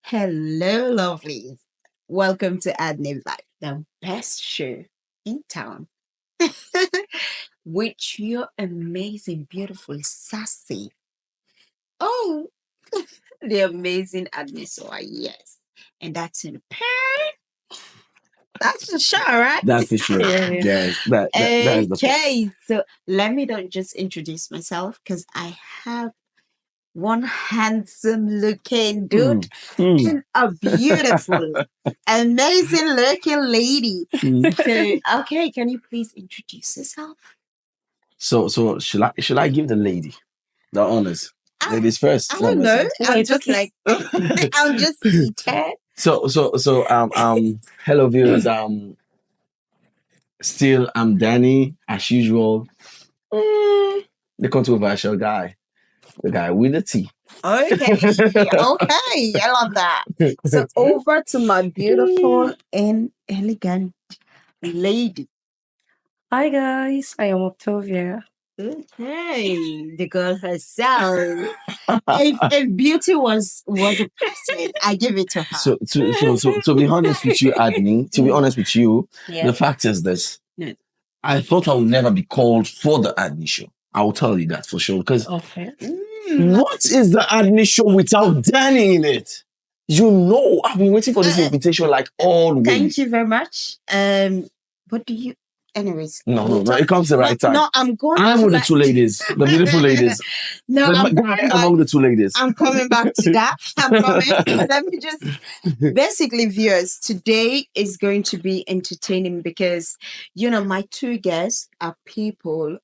Hello, lovelies. Welcome to Adnny, the best show in town. With your amazing, beautiful, sassy. Oh, the amazing Adnny. So, yes. And that's in that's for sure, right? That's for sure. Yeah. Yes, that is the Okay, so let me don't just introduce myself because I have one handsome looking dude and a beautiful, amazing looking lady. So, okay, can you please introduce yourself? So should I give the lady the honors? Ladies first. I don't know. I'm Wait, just okay. like, I'm just seated. So hello viewers. Still I'm Danny as usual. The controversial guy, the guy with the T. Okay, okay, I love that. So over to my beautiful and elegant lady. Hi guys, I am Octovia. Okay, the girl herself. If beauty was a person, I give it to her. So to be honest with you, Adney, to be honest with you, Yeah. the fact is this. Yeah. I thought I would never be called for the Adney show. I will tell you that for sure. Because Okay. what is the Adney show without Danny in it? You know, I've been waiting for this invitation like always. Thank you very much. What do you? Anyways, No, it comes the right time. No, I'm going. I'm with the two ladies, the beautiful ladies. No, I'm among the two ladies. I'm coming back to that. I'm coming. Let me just basically, viewers, today is going to be entertaining because my two guests are people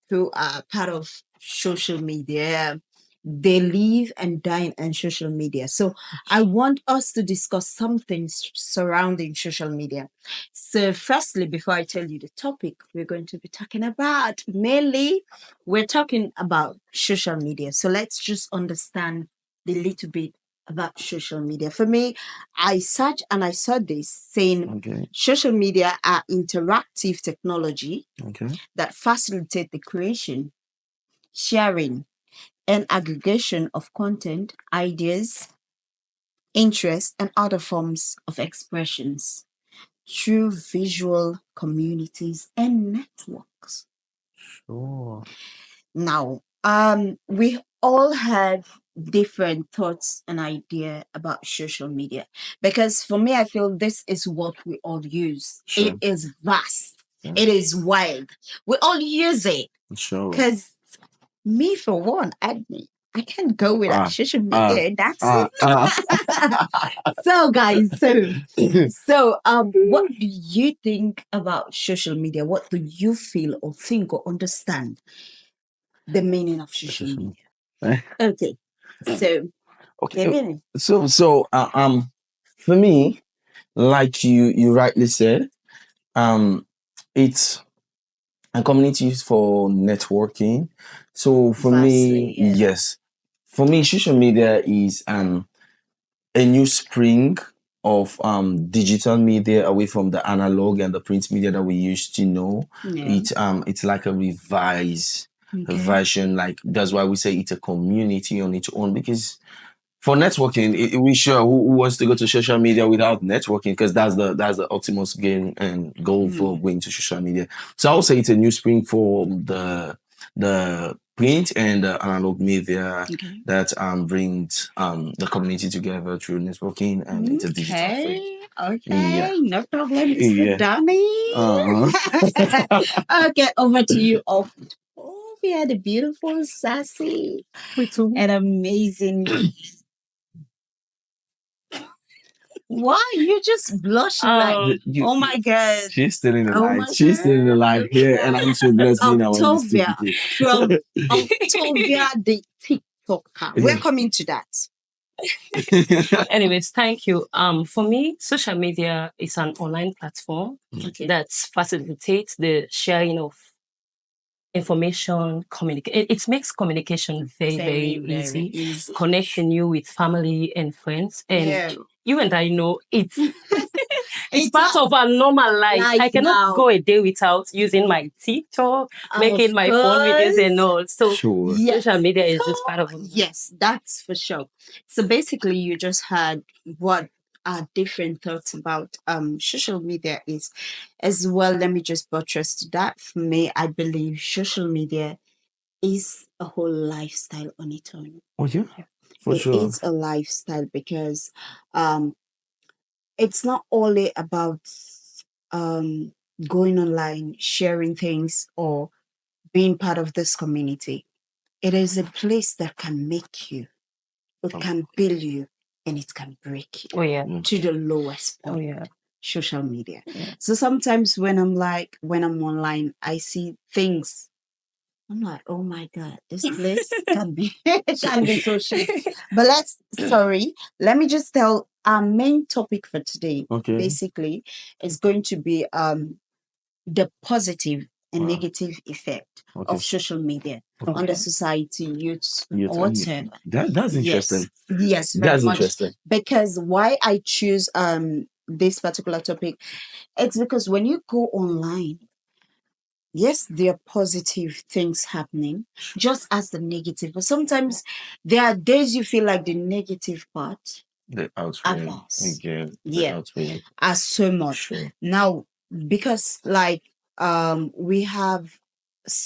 who are part of social media. They live and die on social media. So I want us to discuss some things surrounding social media. So, firstly, before I tell you the topic we're going to be talking about, mainly we're talking about social media. So let's just understand a little bit about social media. For me, I searched and I saw this saying Okay. social media are interactive technology Okay. that facilitate the creation, sharing, and aggregation of content, ideas, interests, and other forms of expressions through visual communities and networks. Sure. Now, we all have different thoughts and idea about social media because for me, I feel this is what we all use. Sure. It is vast. Yeah. It is wide. We all use it Sure. because me, for one, Adney, I can't go without social media. That's ah, it. So, guys, what do you think about social media? What do you feel or think or understand the meaning of social media? Okay, so Okay. Kevin, For me, like you rightly said, it's a community used for networking. So for me, Vastly, yeah. yes, for me, social media is a new spring of digital media away from the analog and the print media that we used to know. Yeah. It's like a revised Okay. version. Like that's why we say it's a community on its own, because for networking, we sure who wants to go to social media without networking, because that's the ultimate gain and goal for going to social media. So I would say it's a new spring for the print and the analog media Okay. that brings the community together through networking, and it's a digital thing. Okay, Yeah. no problem, Mr. Yeah. Danny. Okay, over to you. Oh, we had a beautiful, sassy, Me too. and amazing. Why you just blushing like? Oh my God! She's still in the Oh light. my She's still in the light here, and I'm so blessed being around this Octovia from Octovia the TikToker. We're coming to that. Anyways, thank you. For me, social media is an online platform Okay. that facilitates the sharing of information, it makes communication very easy, connecting you with family and friends. And Yeah. you and I know it's It's part of our normal life. I cannot now. go a day without using my TikTok, making my phone videos and all. So Sure. social media is just part of it. Yes, that's for sure. So basically, you just had what are different thoughts about social media is as well. Let me just buttress to that. For me, I believe social media is a whole lifestyle on its own. Oh yeah, for It sure. is a lifestyle because it's not only about um going online, sharing things, or being part of this community. It is a place that can make you, it can build you, and it can break you Oh yeah. to the lowest Oh point. yeah. Social media. Yeah. So sometimes when I'm online, I see things. I'm like, oh my God, this place can be can be so shit. But let me just tell our main topic for today. Okay. Basically, is going to be the positive and Wow. negative effect Okay. of social media on Okay. the society, youth, Youth or and- whatever. That's interesting. Yes, very That's much. interesting. Because why I choose this particular topic, it's because when you go online, yes, there are positive things happening, just as the negative. But sometimes there are days you feel like the negative part The are outweigh. vast. Okay. The Yeah, outweigh. are so much. Sure. Now, because like we have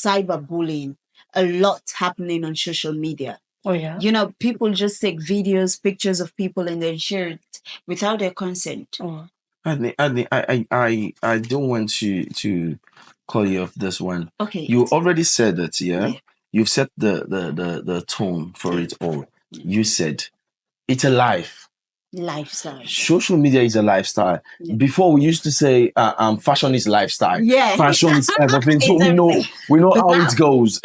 cyberbullying a lot happening on social media. Oh yeah. You know, people just take videos, pictures of people and then share it without their consent. Oh. Adnny, I don't want to call you off this one. Okay. You already said it, yeah? Yeah. You've set the tone for it all. You said it's a life. Lifestyle. Social media is a lifestyle. Yeah. Before we used to say fashion is lifestyle. Yeah. Fashion is everything. So It's everything. we know But how now- it goes.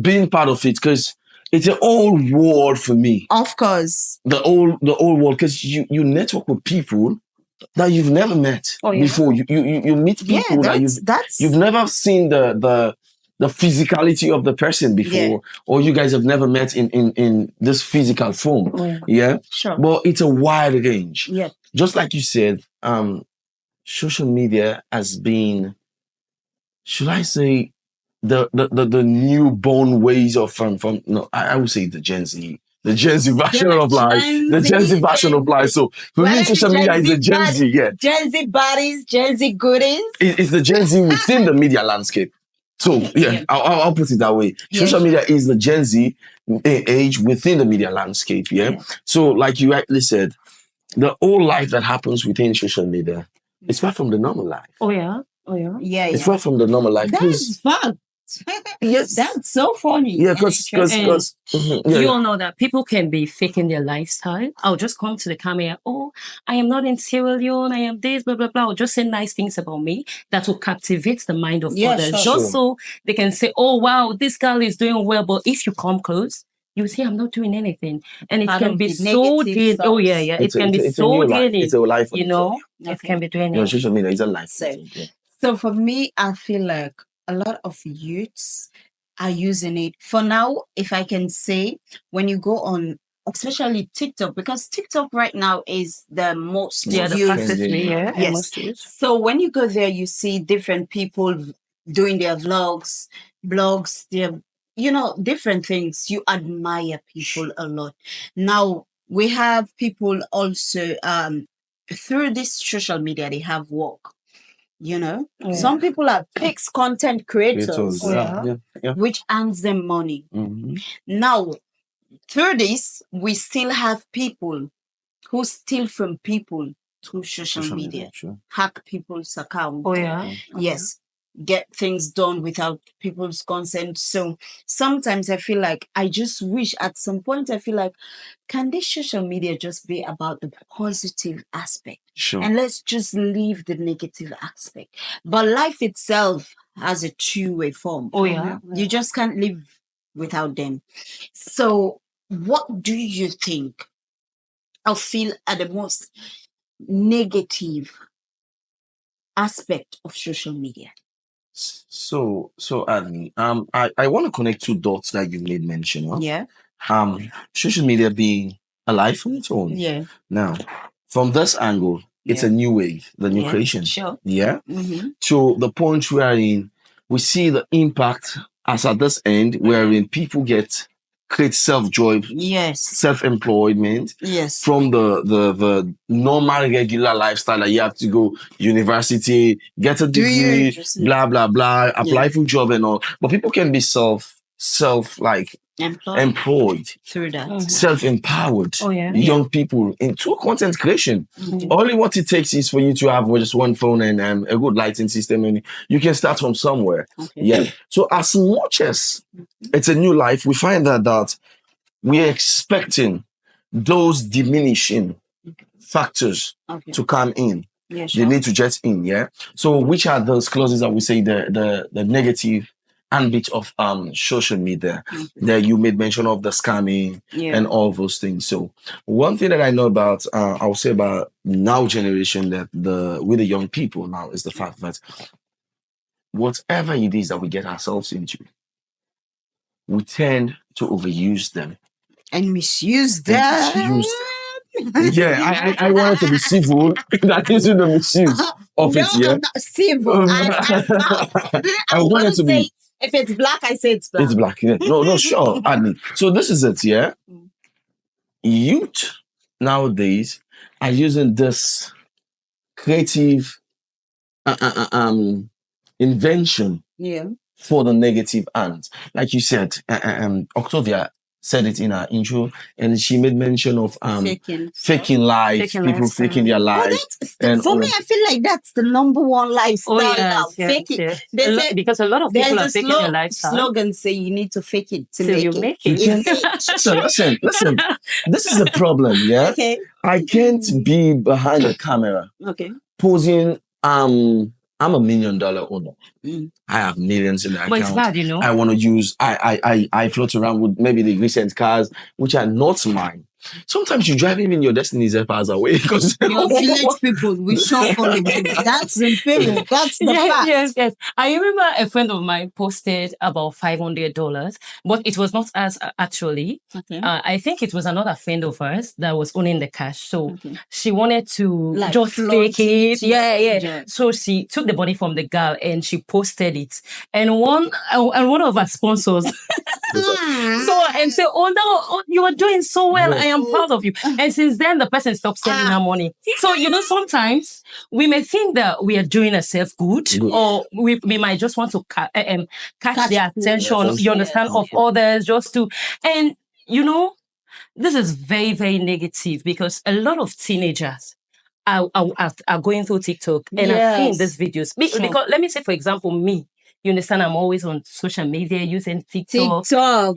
Being part of it, because it's an old world for me. Of course. The old world, because you network with people that you've never met Oh, yeah. before. You meet Yeah, people that that's you've never seen the physicality of the person before, Yeah. or you guys have never met in this physical form. Oh, yeah. Yeah, sure. but it's a wide range. Yeah. Just like you said, social media has been, should I say, the newborn ways of from no, I would say the Gen Z. The Gen Z version of life. The Gen Z version of life. So for me, social media is the Gen Z, yeah. Gen Z bodies, Gen Z goodies. It's the Gen Z within the media landscape. So Okay, yeah, yeah. I'll put it that way. Yeah, Social sure. media is the Gen Z age within the media landscape. Yeah? Yeah. So like you rightly said, the whole life that happens within social media is far from the normal life. Oh yeah. Oh yeah. Yeah, It's far from the normal life. That's fun. Yes. That's so funny. Yeah, and because interesting. You all know that people can be faking their lifestyle. I'll just come to the camera. Oh, I am not in Sierra Leone. I am this, blah, blah, blah. I'll just say nice things about me that will captivate the mind of Yeah, others. sure. Just so they can say, oh, wow, this girl is doing well. But if you come close, you see I'm not doing anything. And it Part can of be the so negative draining. Oh, yeah, thoughts. yeah. It's It can be a so new life. draining. It's a life on You its own. know, it Okay. can be draining. You know, social media is a life. So- Yeah. So for me, I feel like a lot of youths are using it. For now, if I can say, when you go on, especially TikTok, because TikTok right now is the most Yeah, the used. fastest way, yeah. Yes. and most used. So when you go there, you see different people doing their vlogs, blogs, their different things. You admire people a lot. Now we have people also through this social media, they have work. Yeah. Some people are fixed content creators, Oh, yeah. Yeah. which earns them money. Mhm. Now, through this, we still have people who steal from people through social media, Sure. hack people's account. Oh yeah. Yes, get things done without people's consent. So sometimes I feel like I just wish at some point I feel like, can this social media just be about the positive aspect? Sure. And let's just leave the negative aspect. But life itself has a two-way form. Oh yeah. You just can't live without them. So what do you think or feel are the most negative aspect of social media? So Adnny, I want to connect two dots that you made mention of. Yeah. Social media being a life on its own. Yeah. Now, from this angle, It's a new wave, the new creation. Sure. Yeah. Mm-hmm. To the point wherein we see the impact as at this end, wherein people create self-joy, Yes. self-employment Yes. from the normal regular lifestyle that you have to go university, get a degree, blah blah blah, apply for job and all. But people can be self like employed through that. Self-empowered yeah. young people into content creation. Only what it takes is for you to have just one phone and a good lighting system, and you can start from somewhere. Yeah. So as much as it's a new life, we find that we are expecting those diminishing factors to come in. Yeah, sure. They need to jet in. Yeah. So which are those clauses that we say the negative ambit of social media that you made mention of, the scamming and all those things. So one thing that I know about I'll say about now generation that with the young people now is the fact that whatever it is that we get ourselves into, we tend to overuse them and misuse them. Yeah, I wanted to be civil. That isn't the misuse of it. Yeah, I'm not civil. I wanted to be. If it's black, I say it's black. It's black. Yeah. No, sure, Adnny. So this is it. Yeah, youth nowadays are using this creative invention for the negative end. Like you said, Octovia said it in her intro, and she made mention of faking life, people faking their lives. For me, I feel like that's the number one lifestyle now. Faking. Yes. Because a lot of people are faking their lifestyle. Slogan say you need to fake it till you make it. Listen. This is the problem. Yeah. Okay. I can't be behind a camera. Okay. Posing. I'm $1 million owner. I have millions in the account. But it's bad, you know. I want to use. I float around with maybe the recent cars which are not mine. Sometimes you drive even your destinies far away because your village people we shop for them. That's the thing. That's the fact. Yes. I remember a friend of mine posted about $500, but it was not us actually. Okay. I think it was another friend of hers that was owning the cash, so she wanted to just fake it. Yeah. So she took the money from the girl and she posted it, and one of our sponsors. And say, oh no, you are doing so well. I am proud of you. And since then, the person stopped sending her money. So, sometimes we may think that we are doing ourselves good, or we might just want to catch the attention, you understand, of others just to, and this is very, very negative because a lot of teenagers are going through TikTok and are seeing these videos. Because let me say, for example, me. You understand? I'm always on social media using TikTok. A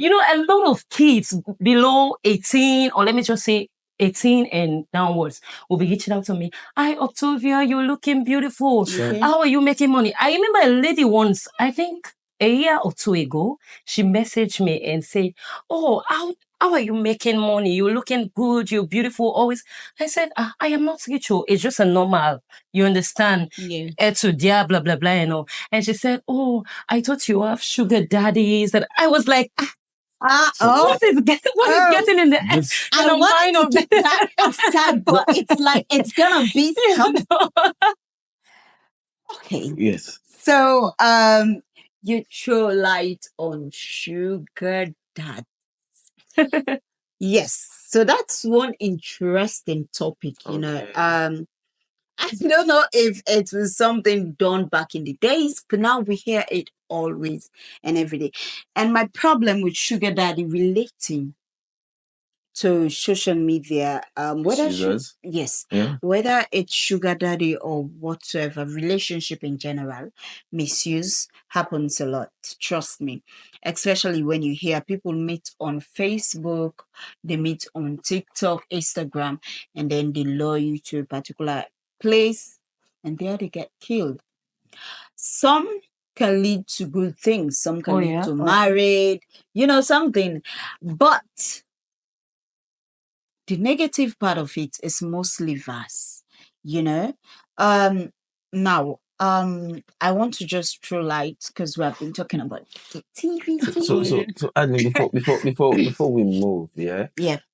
lot of kids below 18, or let me just say 18 and downwards, will be reaching out to me. Hi, Octovia, you're looking beautiful. How are you making money? I remember a lady once, I think a year or two ago, she messaged me and said, oh, how are you making money? You're looking good. You're beautiful. Always. I said, I am not rich. It's just a normal. You understand? Blah, blah, blah, and all. And she said, oh, I thought you have sugar daddies. That I was like, what is getting in the mind of that? Sad, but it's like, it's going to be something. Okay. Yes. So, you throw light on sugar daddy. Yes, so that's one interesting topic. I don't know if it was something done back in the days, but now we hear it always and every day. And my problem with sugar daddy relating to social media, whether whether it's sugar daddy or whatsoever, relationship in general, misuse happens a lot. Trust me, especially when you hear people meet on Facebook, they meet on TikTok, Instagram, and then they lure you to a particular place, and there they get killed. Some can lead to good things. Some can lead to married, something, but the negative part of it is mostly vast, Now, I want to just throw light because we have been talking about the TV. So Adnny, before we move,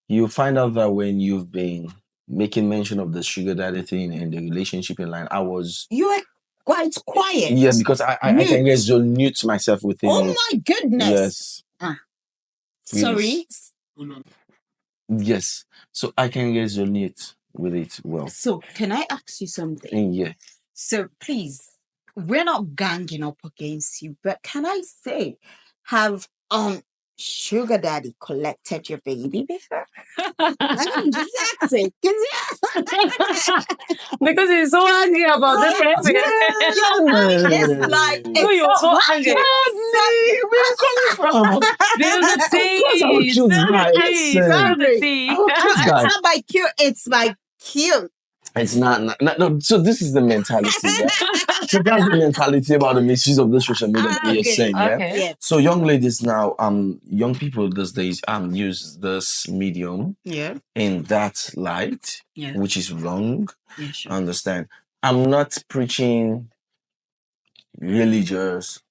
you find out that when you've been making mention of the sugar daddy thing and the relationship in line, You were quite quiet. Yes, because I can resonate myself within Oh it. my goodness. Yes. Sorry. Yes. So I can resonate with it well. So can I ask you something? Yeah. So please, we're not ganging up against you, but can I say, have sugar daddy collected your baby before? I'm just asking. Because he's so angry about this. It's like No, you're so angry. Where are you coming from? Spill the tea. Of course I would choose guy. Spill the tea. I would choose guy. It's not by cute, it's by cute. It's not, no. So this is the mentality. Yeah? So that's the mentality about the misuse of the social media that you're saying. Yeah? Okay. So young ladies now, young people these days, use this medium in that light, which is wrong. Yeah, sure. Understand? I'm not preaching religious.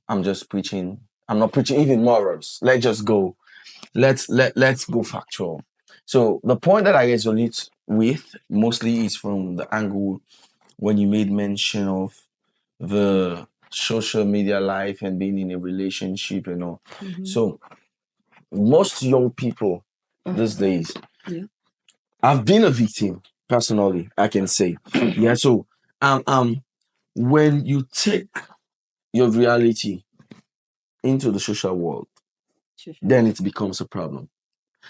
I'm just preaching. I'm not preaching even morals. Let's just go. Let's go factual. So the point that I resonate with mostly is from the angle when you made mention of the social media life and being in a relationship and all. So most young people these days, I've been a victim personally, I can say. Yeah. So when you take your reality into the social world, then it becomes a problem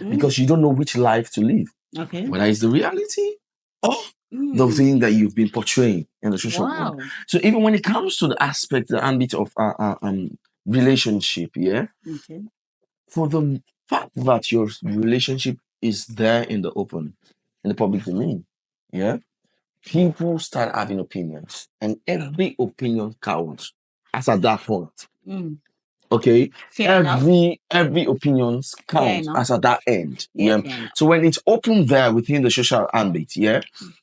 because you don't know which life to live. Okay. Whether it's the reality or the thing that you've been portraying in the social world. So even when it comes to the aspect, the ambit of relationship, for the fact that your relationship is there in the open, in the public domain, people start having opinions, and every opinion counts as at that point. Okay, every opinion counts as at that end. So when it's open there within the social ambit,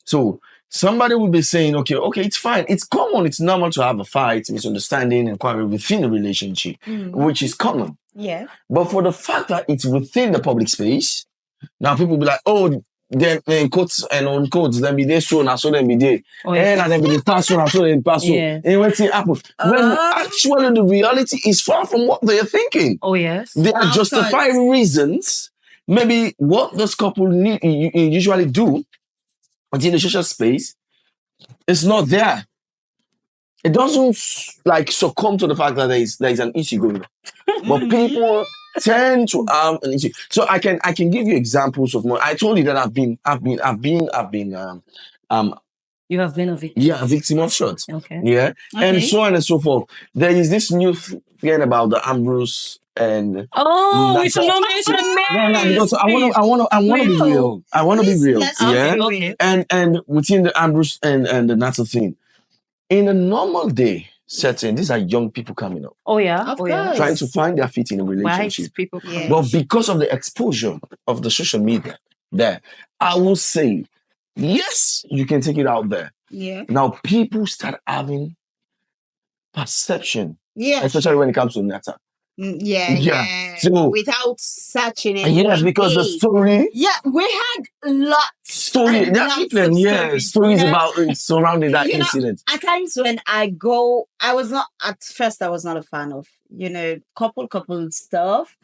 so somebody will be saying, okay, it's fine, it's common, it's normal to have a fight, misunderstanding, and quarrel within a relationship, which is common. But for the fact that it's within the public space, now people be like, oh, then in quotes and on quotes, then be there soon, and so then be there. And then be the pass on, and so then pass on. And when it happens, when actually the reality is far from what they are thinking. Oh, yes. They are justifying reasons. Maybe what this couple usually do within the social space is not there. It doesn't like succumb to the fact that there is an issue going on. But people tend to have an issue. So I can give you examples of more. I told you that I've been You have been a victim. Yeah, a victim of shots. Okay. Yeah. And so on and so forth. There is this new thing about the Ambrose and we should not mention names. No, because I want to be real. I want to be real. Okay. And within the Ambrose and the Nato thing, in a normal day setting, these are young people coming up. Oh yeah. Of course. Trying to find their feet in a relationship. White people. But because of the exposure of the social media there, I will say, yes, you can take it out there. Now people start having perception. Especially when it comes to Nata. So without searching it. Yes, because the story. We had lots. Stories about surrounding that incident. At times when I was not a fan of, couple stuff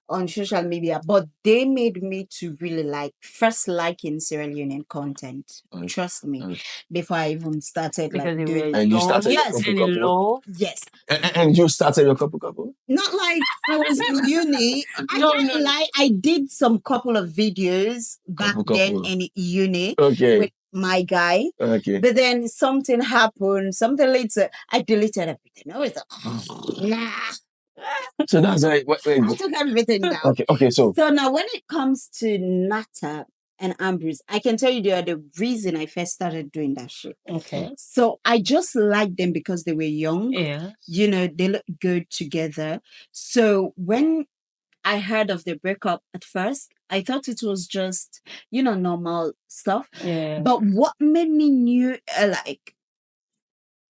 on social media, but they made me to really liking Sierra Leonean content. Trust me, before I even started doing. And you started couple. Yes. And you started your couple. Not like I was in uni. I did some couple of videos back then in uni with my guy. Okay. But then something happened. Something later, I deleted everything. I was like, nah. So that's right. I took everything down. Okay. So now when it comes to Nata and Ambrose, I can tell you they are the reason I first started doing that shit. Okay. So I just liked them because they were young. Yeah. They look good together. So when I heard of the breakup at first, I thought it was just, normal stuff. Yeah. But what made me knew,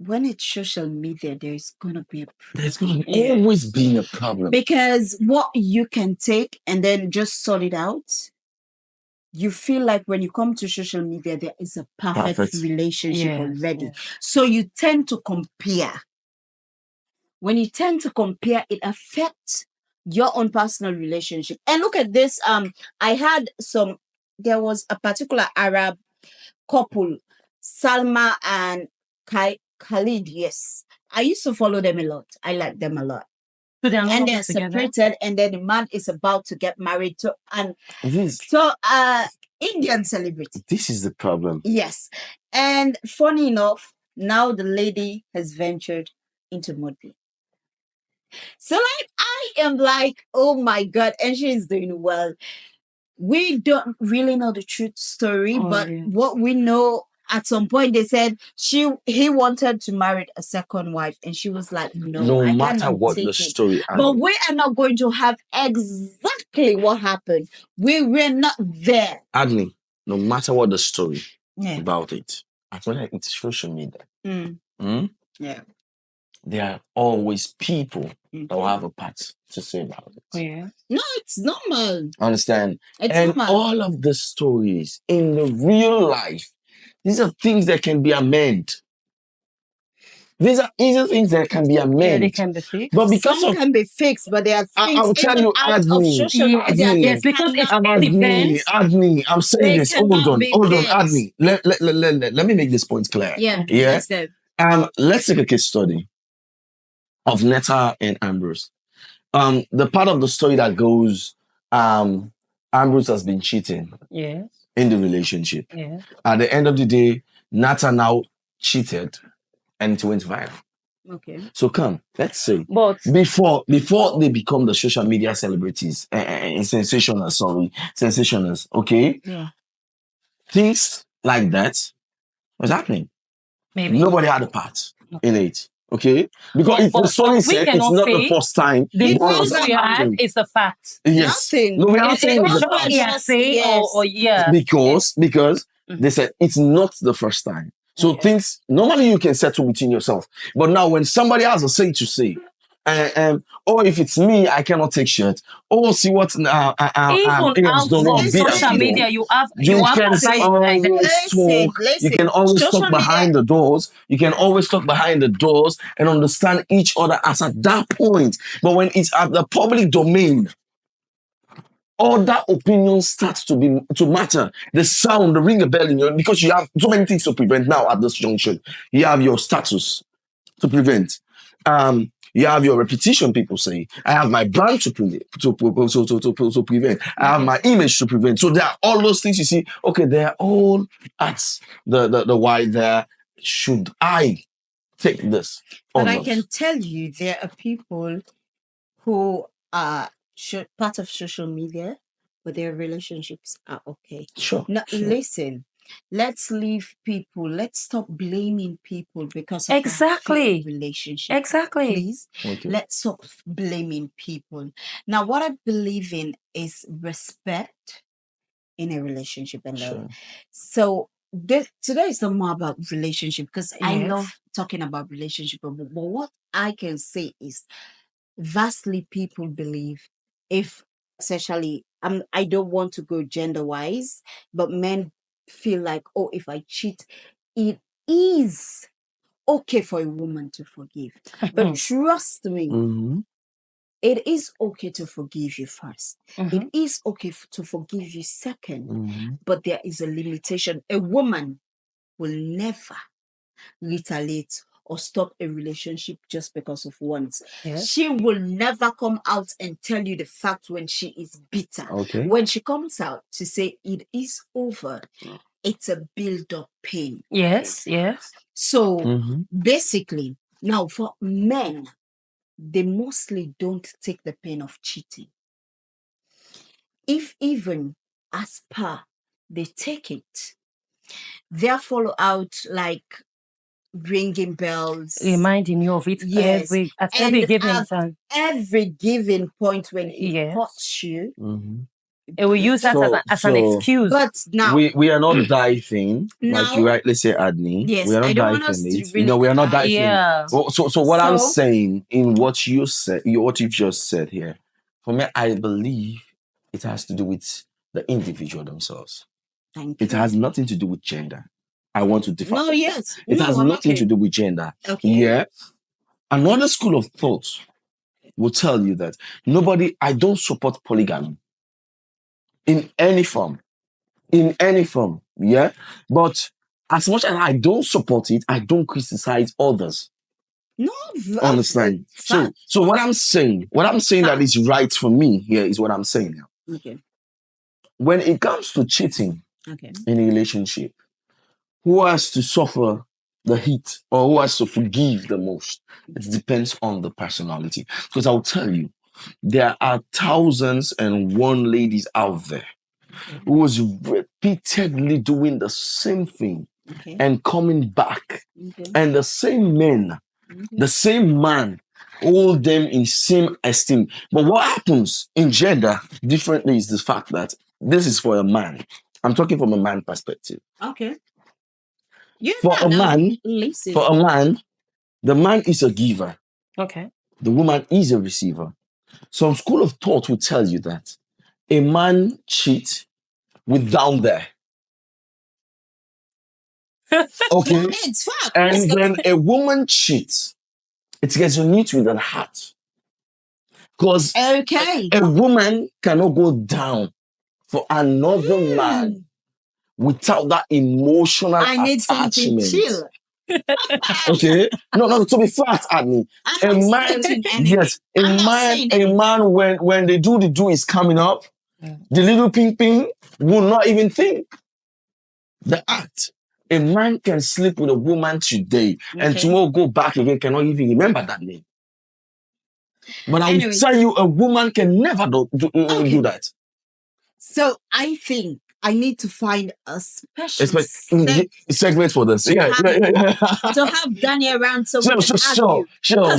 when it's social media, there's going to be a problem. There's going to always be a problem. Because what you can take and then just sort it out, you feel like when you come to social media, there is a perfect relationship already. Yes. So you tend to compare. When you tend to compare, it affects your own personal relationship. And look at this. There was a particular Arab couple, Salma and Khalid. Yes. I used to follow them a lot. I like them a lot. So they are And not they're together. separated, and then the man is about to get married to Indian celebrity. This is the problem. Yes. And funny enough, now the lady has ventured into modeling. So I am like, oh my God, and she's doing well. We don't really know the truth story, but what we know, at some point they said he wanted to marry a second wife, and she was like, no, I matter cannot what take the it. story. But we are not going to have exactly what happened. We were not there. Adnny, no matter what the story about it, as well as it's social media. Yeah. There are always people that will have a part to say about it. Yeah. No, it's normal. Understand? It's and normal. all of the stories in the real life, these are things that can be amended. These are easy things that can be amended. Yeah, they can be fixed. But because some can be fixed, but there are things I'll tell you, out of social media. Yes, because it's Adnny, I'm saying this. Hold on, Adnny. Let me make this point clear. Yeah. Yeah. Let's take a case study of Netta and Ambrose. The part of the story that goes, Ambrose has been cheating in the relationship. Yeah. At the end of the day, Netta now cheated and it went viral. Okay. So let's say, but before they become the social media celebrities and sensationals, okay? Yeah. Things like that was happening. Maybe. Nobody had a part in it. Okay? Because if the story said it's not the first time. The news we have is a fact. Yes. Nothing. No, we are not saying it's the fact. Because they said it's not the first time. So things, normally you can settle between yourself. But now when somebody has a say to say, or if it's me, I cannot take shit. Or see what even outside social media, you can always talk behind the doors. You can always talk behind the doors and understand each other as at that point. But when it's at the public domain, all that opinion starts to matter. The sound, the ring a bell in your, because you have so many things to prevent now at this junction. You have your status to prevent. You have your reputation, people say. I have my brand to prevent. I have my image to prevent. So there are all those things you see. Okay, they're all at the why there. Should I take this? But I can tell you, there are people who are part of social media, but their relationships are okay. Sure. Now, listen, let's leave people. Let's stop blaming people because of exactly relationship. Exactly. Please, let's stop blaming people. Now, what I believe in is respect in a relationship and love. So today is not more about relationship because I love talking about relationship, but what I can say is vastly people believe, if especially I don't want to go gender wise, but men feel like, oh, if I cheat, it is okay for a woman to forgive. But trust me, it is okay to forgive you first. It is okay to forgive you second. But there is a limitation. A woman will never retaliate or stop a relationship just because of once. She will never come out and tell you the fact when she is bitter. When she comes out to say it is over, it's a build-up pain. Yes. So basically, now for men, they mostly don't take the pain of cheating. If even as per they take it, their follow-out, like ringing bells, reminding you of it at every given time. Every given point when it hurts you. It will use that as an excuse. But now we are not diving, like you rightly say, Adnny. Yes, we are not diving it. We are not diving. Yeah. So what I'm saying in what you said, what you've just said here, for me, I believe it has to do with the individual themselves. Thank you. It has nothing to do with gender. I want to differ. No, yes. It has nothing to do with gender. Yeah. Another school of thought will tell you that I don't support polygamy in any form. In any form. Yeah. But as much as I don't support it, I don't criticize others. No, understand. So what I'm saying that is right for me here is what I'm saying now. Okay. When it comes to cheating in a relationship, who has to suffer the heat or who has to forgive the most? It depends on the personality. Because I'll tell you, there are thousands and one ladies out there who was repeatedly doing the same thing and coming back. And the same men, the same man, hold them in same esteem. But what happens in gender differently is the fact that this is for a man. I'm talking from a man perspective. Okay. For a man, the man is a giver. Okay. The woman is a receiver. Some school of thought will tell you that a man cheats with down there. Okay? It's fact. And when a woman cheats, it gets unique with her heart. Because a woman cannot go down for another man without that emotional attachment. Need something chill. Okay? No, to be flat, Adnny. A man, when they do is coming up, the little ping will not even think. The act. A man can sleep with a woman today and tomorrow go back again, cannot even remember that name. But I will tell you, a woman can never do that. So I think I need to find a special segment for this. Yeah. To have Danny around so we can argue. Sure.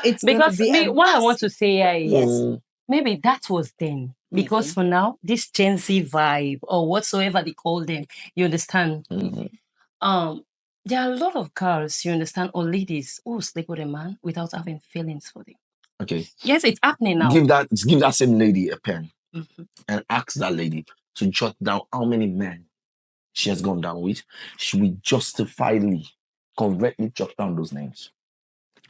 It's because what I want to say yes. Maybe that was then. Because for now, this Gen Z vibe or whatsoever they call them, you understand? Mm-hmm. There are a lot of girls, you understand, or ladies who sleep with a man without having feelings for them. Okay. Yes, it's happening now. Give that same lady a pen and ask that lady to jot down how many men she has gone down with. She will justifiably, correctly jot down those names.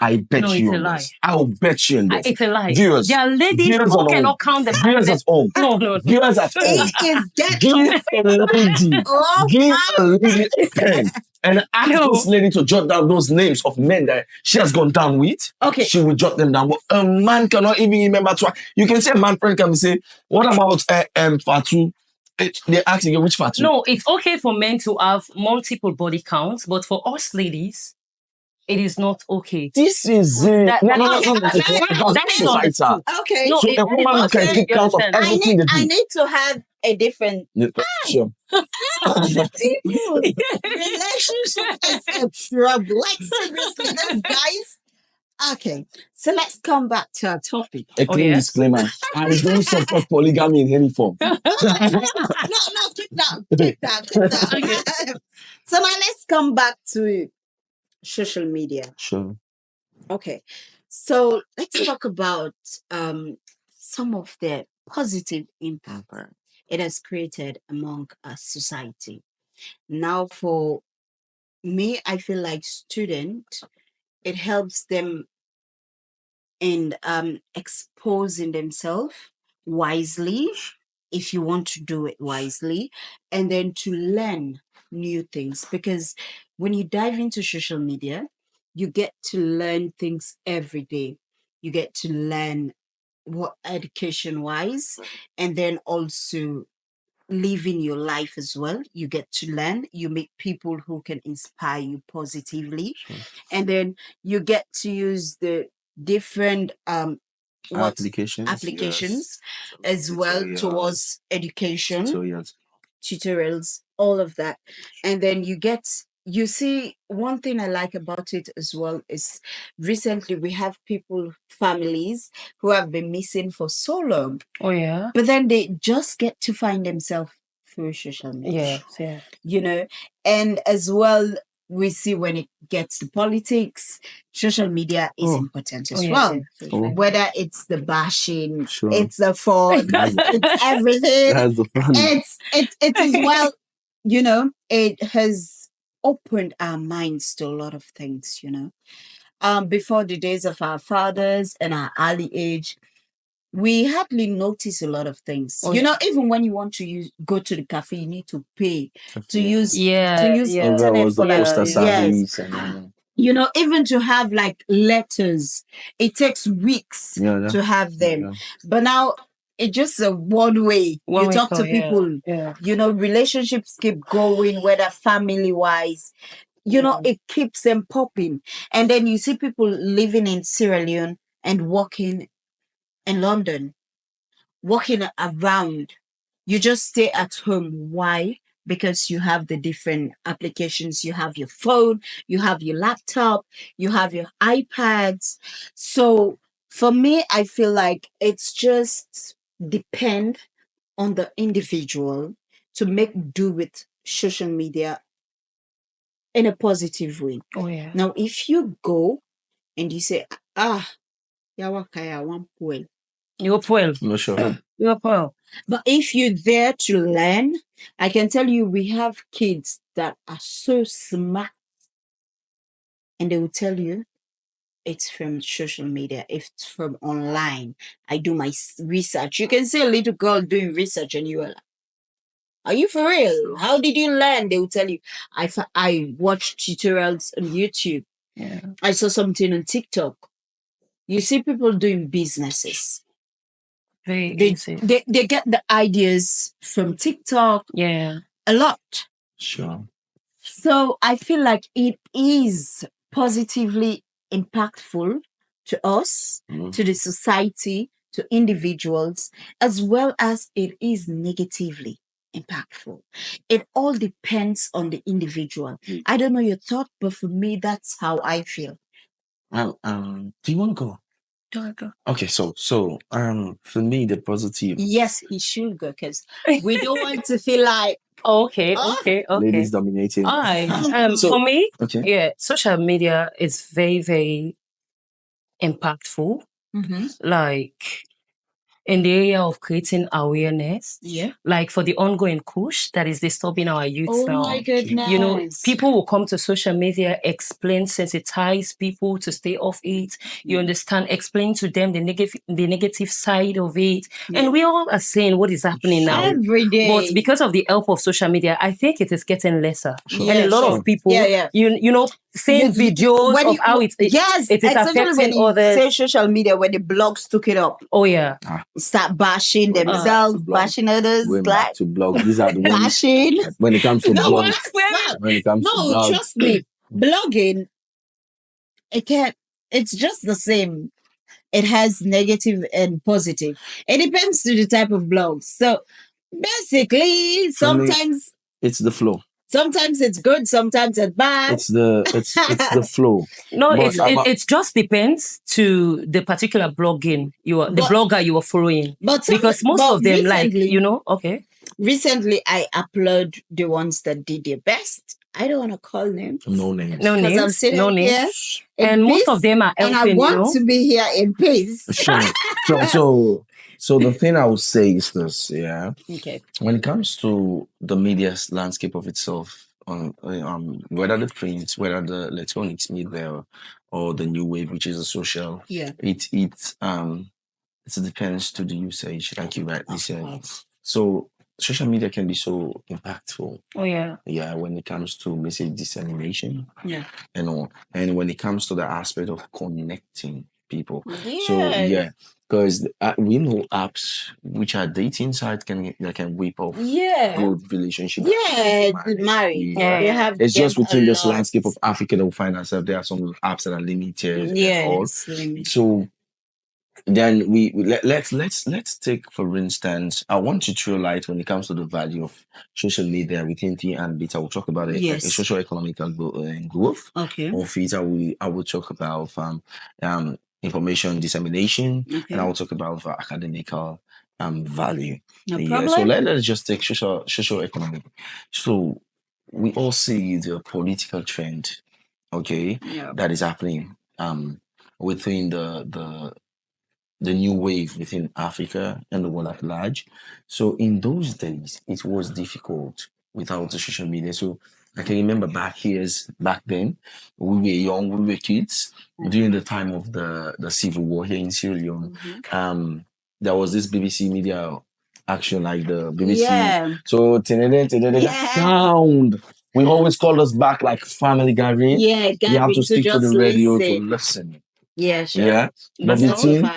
I bet you on this. I'll bet you on this. It's a lie. Viewers, there are ladies who cannot count the viewers at home. No. Viewers at home. Give a lady a pen and ask this lady to jot down those names of men that she has gone down with. Okay. She will jot them down. But a man cannot even remember twice. You can say a man friend can say, what about Fatu? They ask you which Fatu? No, it's okay for men to have multiple body counts, but for us ladies, it is not okay. This is no. That's societal. Okay. No, so a woman can keep count of everything they do. I need to have a different. Sure. People, relationship is a problem. Like seriously, those guys. Okay, so let's come back to our topic. A clean disclaimer: I don't support polygamy in any form. No, keep that. Okay. So now let's come back to social media. Sure. Okay, so let's talk about some of the positive impact it has created among a society. Now, for me, I feel like student, it helps them in exposing themselves wisely, if you want to do it wisely, and then to learn new things. Because when you dive into social media, you get to learn things every day. You get to learn what education wise, and then also living your life as well. You get to learn, you meet people who can inspire you positively, and then you get to use the different applications as well towards education, tutorials, all of that. And then you see, one thing I like about it as well is recently we have families who have been missing for so long. Oh yeah. But then they just get to find themselves through social media. Yeah. You know, and as well, we see when it gets to politics, social media is important as well. Whether it's the bashing, it's the fun, it's everything. That's the fun. It is well, it has opened our minds to a lot of things, before the days of our fathers and our early age, we hardly notice a lot of things. Even when you want to go to the cafe, you need to pay to use internet for even to have like letters, it takes weeks to have them. But now it's just a one way. You talk to people, relationships keep going, whether family wise. It keeps them popping. And then you see people living in Sierra Leone and working in London, walking around. You just stay at home. Why? Because you have the different applications. You have your phone, you have your laptop, you have your iPads. So for me, I feel like it's just depend on the individual to make do with social media in a positive way. Now, if you go and you say, yawakaya one poel. You're poor. No, sure. You're poor. But if you're there to learn, I can tell you we have kids that are so smart and they will tell you it's from social media, it's from online. I do my research. You can see a little girl doing research and you are like, are you for real? How did you learn? They will tell you, I watched tutorials on YouTube. Yeah. I saw something on TikTok. You see people doing businesses. Very They easy. get the ideas from TikTok. Yeah. A lot. Sure. So I feel like it is positively impactful to us, to the society, to individuals, as well as it is negatively impactful. It all depends on the individual. I don't know your thought, but for me, that's how I feel. Well, do you want to go? Go. Okay, so for me the positive. Yes, he should go because we don't want to feel like Okay. Ladies dominating. All right. So- For me, Okay. social media is very, very impactful. Like in the area of creating awareness. Yeah. Like for the ongoing push that is disturbing our youth Oh now. my goodness. People will come to social media, explain, sensitize people to stay off it. You understand? Explain to them the negative side of it. And we all are saying what is happening now. Every day. But because of the help of social media, I think it is getting lesser. Sure. And a lot of people, saying videos of how it is affecting when others. say social media, when the blogs took it up. Oh yeah. Start bashing themselves, bashing others. Going back to blogs. These are the ones bashing. when it comes to No, blogs. When it comes to blogs. Trust me, blogging, it's just the same. It has negative and positive. It depends to the type of blogs. So basically, sometimes it's the flow. Sometimes it's good, sometimes it's bad. It's the flow. No, it just depends to the particular blogging the blogger you are following. Because most of them okay. Recently, I upload the ones that did their best. I don't want to call names. No names. No names. I'm sitting no names. Here and most of them are helping. And I want to be here in peace. Sure. So the thing I would say is this, yeah. Okay. When it comes to the media landscape of itself, whether the print, whether the electronics media or the new wave, which is a social, it depends to the usage, like you rightly said. So social media can be so impactful. Oh yeah. Yeah, when it comes to message dissemination. Yeah. And when it comes to the aspect of connecting people. Yes. So because we know apps which are dating sites that can whip off good relationship. Married. Yeah. It's just within this landscape of Africa that we find ourselves. There are some apps that are limited. Yes. So then let's take, for instance, I want to throw light when it comes to the value of social media within T and beta. We'll talk about a social economical growth. Okay. Or theta, I will talk about information dissemination, and I will talk about academical value. No problem. So let's just take social economic. So we all see the political trend, okay, that is happening within the new wave within Africa and the world at large. So in those days, it was difficult without the social media. So I can remember back then, we were young, we were kids during the time of the civil war here in Sierra Leone. There was this BBC media action, like the BBC. So that sound. We always call us back like family gathering. Yeah, You have to stick to the radio to listen. Yeah, but the thing,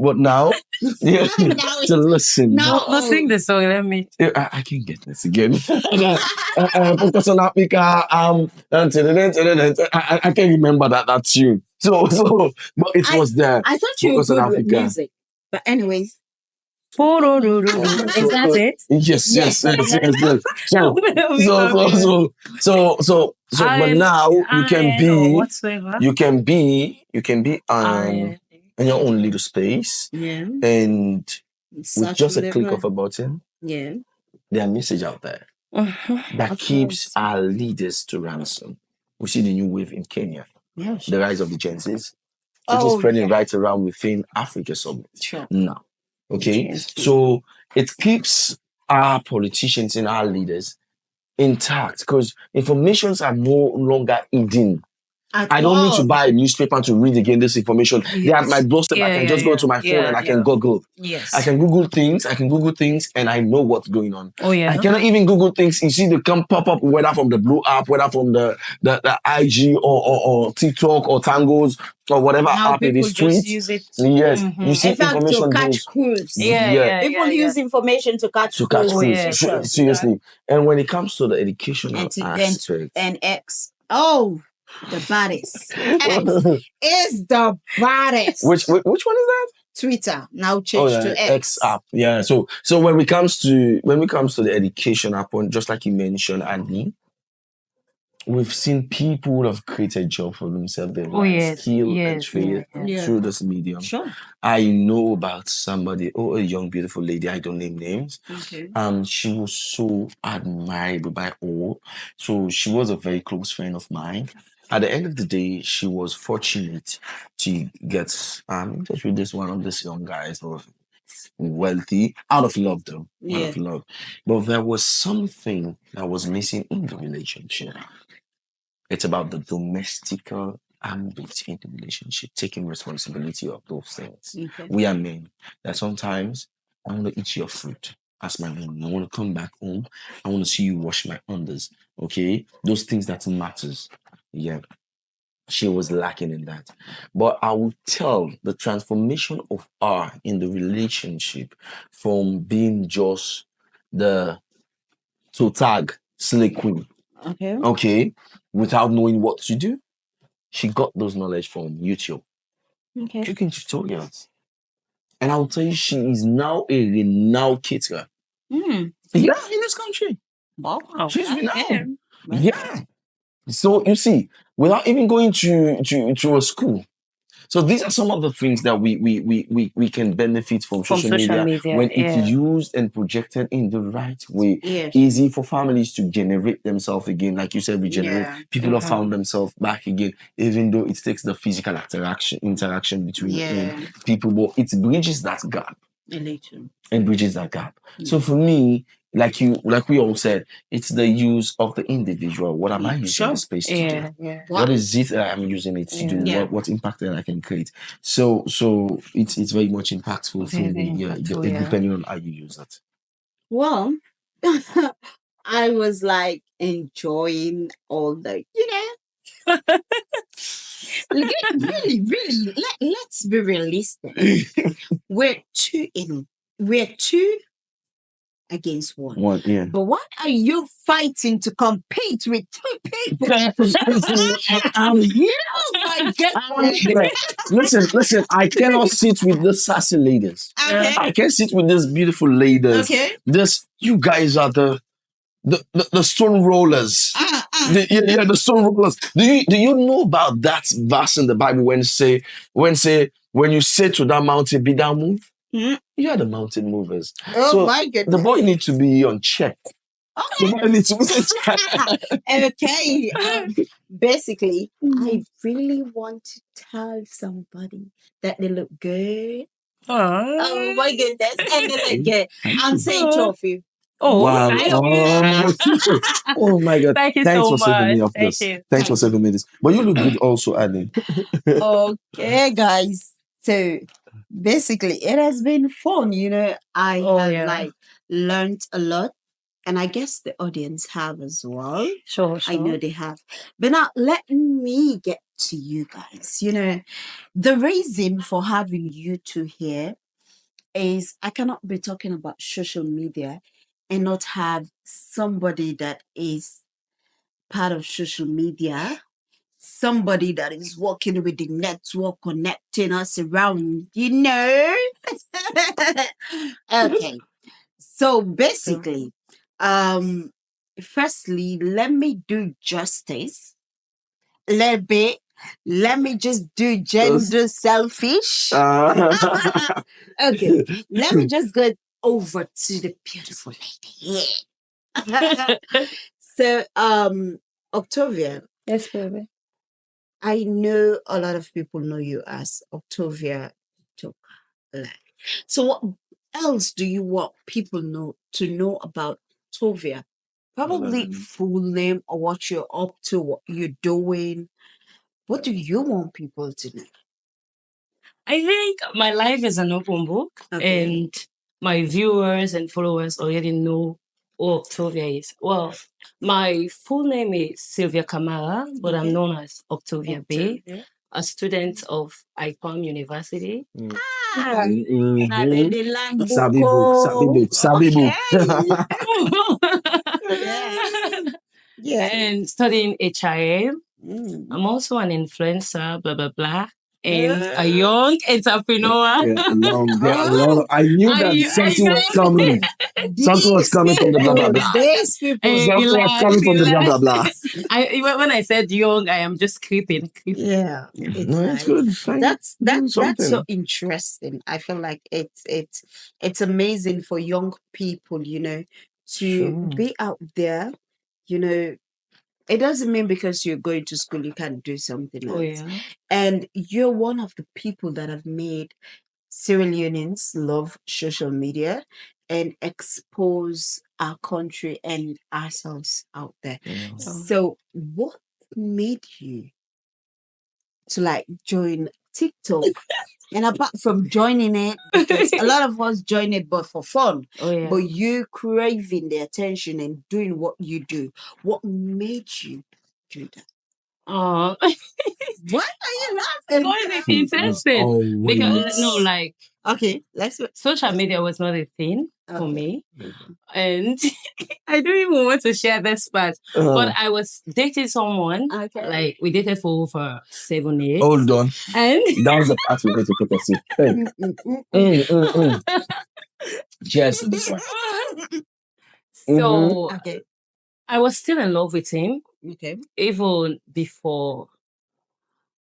but now, yeah, to listen. No, sing the song. Let me. I can't get this again. Focus on Africa. I can't remember that tune. So, but it was there. I thought you were good with music, but anyways. Is that it? Yes. So, but now you can be in your own little space, and with just a click of a button, there are message out there that keeps our leaders to ransom. We see the new wave in Kenya, the rise of the Gen Zs, which is spreading right around within Africa now. Okay, so it keeps our politicians and our leaders intact because informations are no longer hidden. I don't need to buy a newspaper to read again this information. They're at my doorstep. I can just go to my phone and I can Google. I can Google things and I know what's going on. I cannot even Google things. You see, they come pop up whether from the Blue app, whether from the IG or TikTok or Tangos or whatever app it is. Just use it. Yes, you see in fact, information to catch crews. People use information to catch crews. Seriously. And when it comes to the educational aspect and X, the baddest. X is the baddest. Which one is that? Twitter now changed to X app. Yeah. So when it comes to the education app, just like you mentioned, Adnny, we've seen people who have created jobs for themselves. They've skill and trade through this medium. Sure. I know about somebody, a young beautiful lady. I don't name names. Okay. She was so admirable by all. So she was a very close friend of mine. At the end of the day, she was fortunate to get just with this one of these young guys who was wealthy, out of love though. Out of love. But there was something that was missing in the relationship. It's about the domestical ambit in the relationship, taking responsibility of those things. Okay. We are men that sometimes I want to eat your fruit as my woman. I want to come back home. I want to see you wash my unders. Okay? Those things that matters. Yeah. She was lacking in that. But I will tell the transformation of her in the relationship from being just the to tag slay queen. Okay. Without knowing what to do. She got those knowledge from YouTube. Okay. Cooking tutorials. And I'll tell you, she is now a renowned caterer. Yeah, in this country. Wow. She's renowned. Yeah. So you see, without even going to a school. So these are some of the things that we can benefit from social media when it's used and projected in the right way. Easy for families to generate themselves again, like you said, regenerate. People have found themselves back again, even though it takes the physical interaction between people, but it bridges that gap. And bridges that gap. So for me, like we all said, it's the use of the individual. What am I using the space to do? What is it that I'm using it to do? What impact that I can create? So it's very much impactful for me. Depending on how you use it. Well, I was like enjoying all the, really, let's be realistic. We're two against one. But why are you fighting to compete with two people? My God. Listen, I cannot sit with the sassy ladies. Okay. I can't sit with these beautiful ladies. Okay. You guys are the stone rollers. The stone rollers. Do you know about that verse in the Bible when you say to that mountain, be thou moved? You are the mountain movers. Oh, so my goodness. The boy needs to be on check. Okay. Basically, I really want to tell somebody that they look good. Oh my goodness. And they look good. I'm saying two of you. Wow. I- Oh my God. Thank you Thanks so for saving me much. of Thank this. you. Thanks for saving me this. But you look good also, Adney. Okay, guys. So basically, it has been fun. I Oh, have yeah. learned a lot, and I guess the audience have as well. Sure, I know sure. they have. But now let me get to you guys. The reason for having you two here is I cannot be talking about social media and not have somebody that is part of social media, somebody that is working with the network, connecting us around. Okay. So basically, um, firstly, let me do justice a little bit. Let me just do gender selfish. Okay. Let me just go over to the beautiful lady. Yeah. So, Octovia, Yes, baby. I know a lot of people know you as Octovia Talk Live. So, what else do you want people to know about Octovia? Probably full name or what you're up to, what you're doing. What do you want people to know? I think my life is an open book, Okay. and my viewers and followers already know who Octovia is. Well, my full name is Sylvia Kamara, but I'm Okay. known as Octovia Bay, Octovia. a student of IPAM University. Ah, now the line Sabibu. Okay. Yeah. And studying HIM. Mm. I'm also an influencer, blah, blah, blah. And a young entrepreneur. I knew that something was coming. Something was coming from the blah blah blah. These people. Something was coming from the blah blah blah. When I said young, I am just creeping. Yeah, No, it's nice. good. That's so interesting. I feel like it's amazing for young people, to Sure. be out there. You know, it doesn't mean because you're going to school you can't do something Oh, else. yeah. And you're one of the people that have made Sierra Leoneans love social media and expose our country and ourselves out there. Yeah. So, what made you to join TikTok? And apart from joining it, because a lot of us join it but for fun, Oh, yeah. but you craving the attention and doing what you do, what made you do that? Oh, Why are you laughing? because it's interesting. Because, Okay, let's. social media was not a thing for Okay. me. And I don't even want to share this part. But I was dating someone. Okay. We dated for over 7 years. Hold on. And That was the part we need to put us in. Hey. Yes. so Okay. I was still in love with him Okay. even before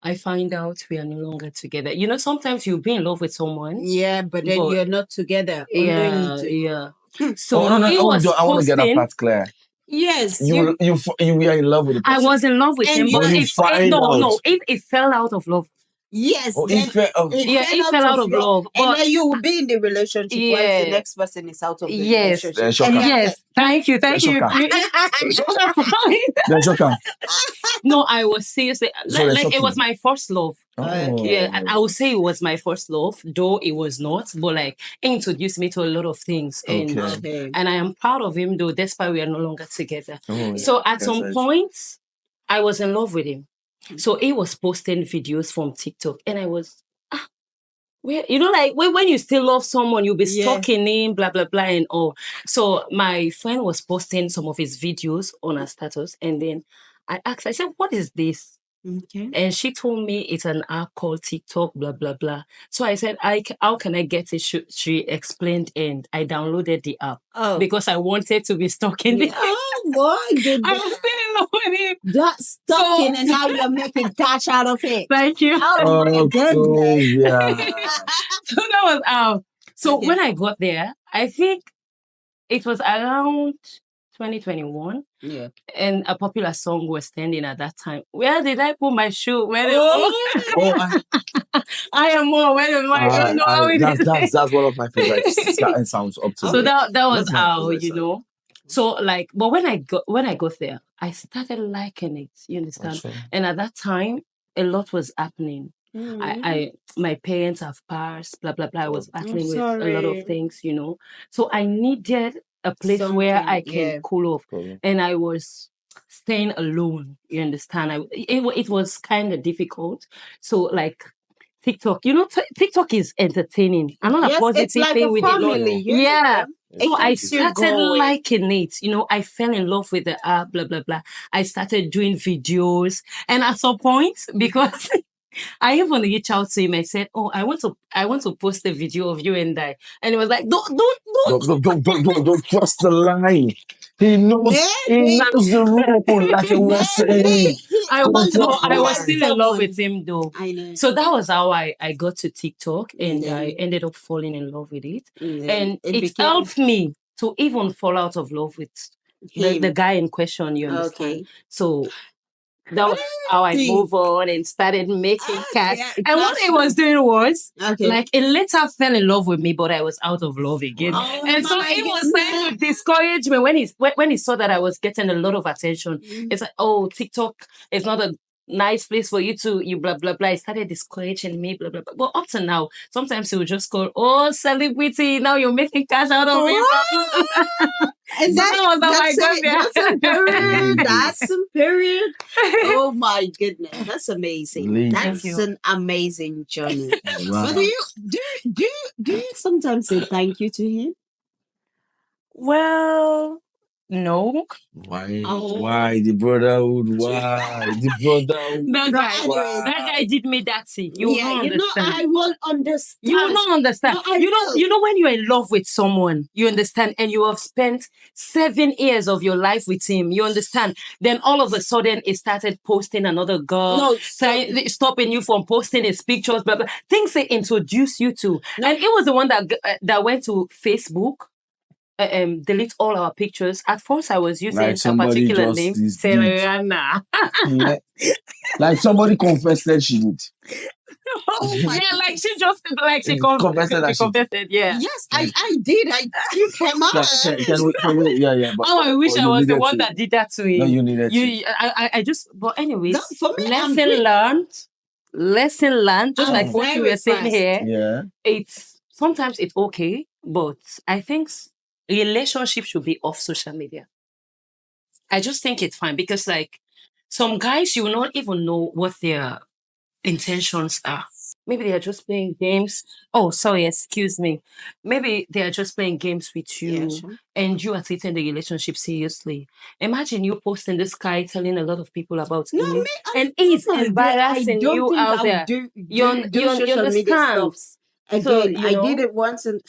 I find out we are no longer together. Sometimes you'll be in love with someone. Yeah, but then you're not together. Yeah, Unknowingly. yeah. So So he was I want to get that posting. part clear. Yes. You were in love with the person. I was in love with And him, you- but you find out. it fell out of love. Yes. Oh, then it fell- It fell out of love. And But then you will be in the relationship once the yeah, next person is out of the yes, relationship. Shocker. And yes. Thank you. Shocker. Then shocker. No, I was seriously So they're it was shocking. my first love. Okay. Yeah, and I would say it was my first love, though it was not. But it introduced me to a lot of things, and Okay. and I am proud of him, though, despite we are no longer together. Oh, So at yes, some yes. point, I was in love with him. So he was posting videos from TikTok, and I was where when you still love someone, you'll be Yeah. stalking him, blah blah blah, and all. So my friend was posting some of his videos on her status, and then I asked, I said, "What is this?" Okay. And she told me it's an app called TikTok, blah, blah, blah. So I said, how can I get it? She explained, and I downloaded the app because I wanted to be stalking him. Oh my goodness. I was still in love with him. That's stalking and now you're making cash out of it. Thank you. Oh my goodness. Yeah. So that was out. So Okay. when I got there, I think it was around 2021. Yeah. And a popular song was trending at that time. Where did I put my shoe? Where I am more. Where am I? You know how it is. That's one of my favorite sounds up to So date. that was That's my how, favorite you song. know. So like, but when I got there, I started liking it. You understand? Sure. And at that time, a lot was happening. I my parents have passed, blah blah blah. I was battling with a lot of things, you know. So I needed a place where I can cool off, and I was staying alone. You understand? It was kind of difficult. So like TikTok, you know, TikTok is entertaining. Another positive it's like thing a with family. yeah. So I started liking it. You know, I fell in love with the app, blah, blah, blah. I started doing videos. And at some point, because I even reached out to him, I said, oh, I want to post a video of you and I. And he was like, Don't cross the line. He knows the rule, like you were saying. I was still in love with him though. I know. So that was how I got to TikTok, and I ended up falling in love with it. And it helped me to even fall out of love with the guy in question, you understand? So that was how I moved on and started making cash. And what he was doing was, like, he later fell in love with me, but I was out of love again. And so he was trying to discourage me when he saw that I was getting a lot of attention. It's like, oh, TikTok is not a nice place for you blah blah blah. He started discouraging me, blah blah blah. But up to now, sometimes he would just call, oh, celebrity, now you're making cash out of me. And so that was how I got there. That's some period. Oh my goodness, that's amazing. That's an amazing journey. Wow. But do you sometimes say thank you to him? Well, no. Why? Why the brotherhood? Why the brotherhood? That guy did me that thing. You won't understand. I won't understand. You will not understand. No, you know when you're in love with someone, you understand, and you have spent 7 years of your life with him. You understand. Then all of a sudden, he started posting another girl, stopping you from posting his pictures, blah blah. Things they introduce you to, and it was the one that went to Facebook. Delete all our pictures. At first, I was using a particular name, Serena. Like somebody confessed that she did. Like she confessed it. Yeah. Yes, I did. I did come out. Can we, yeah. But, I wish I was the one that did that to him. No, you needed to. I just. But anyways, no, for me, lesson learned. Just like what you were saying here. Yeah. It's sometimes it's okay, but I think relationship should be off social media. I just think it's fine because, like, some guys, you will not even know what their intentions are. Maybe they are just playing games. Oh, sorry, excuse me. Maybe they are just playing games with you, and you are taking the relationship seriously. Imagine you posting this guy telling a lot of people about him, and he's embarrassing you out there. You understand? Again, I did it once, and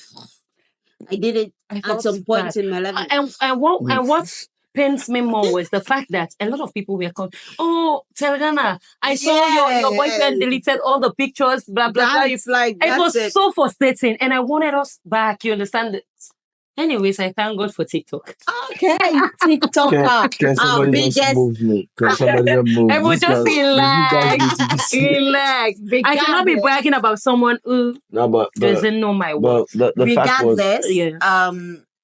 I did it at some point in my life. And what pains me more was the fact that a lot of people were called, oh, Telgana, I saw your boyfriend deleted all the pictures, blah, blah, blah. It was so frustrating, and I wanted us back, you understand? Anyways, I thank God for TikTok. Okay, TikTok. Can somebody just move me? Can somebody just move me? I will just relax. I cannot be bragging about someone who doesn't know my work. The regardless,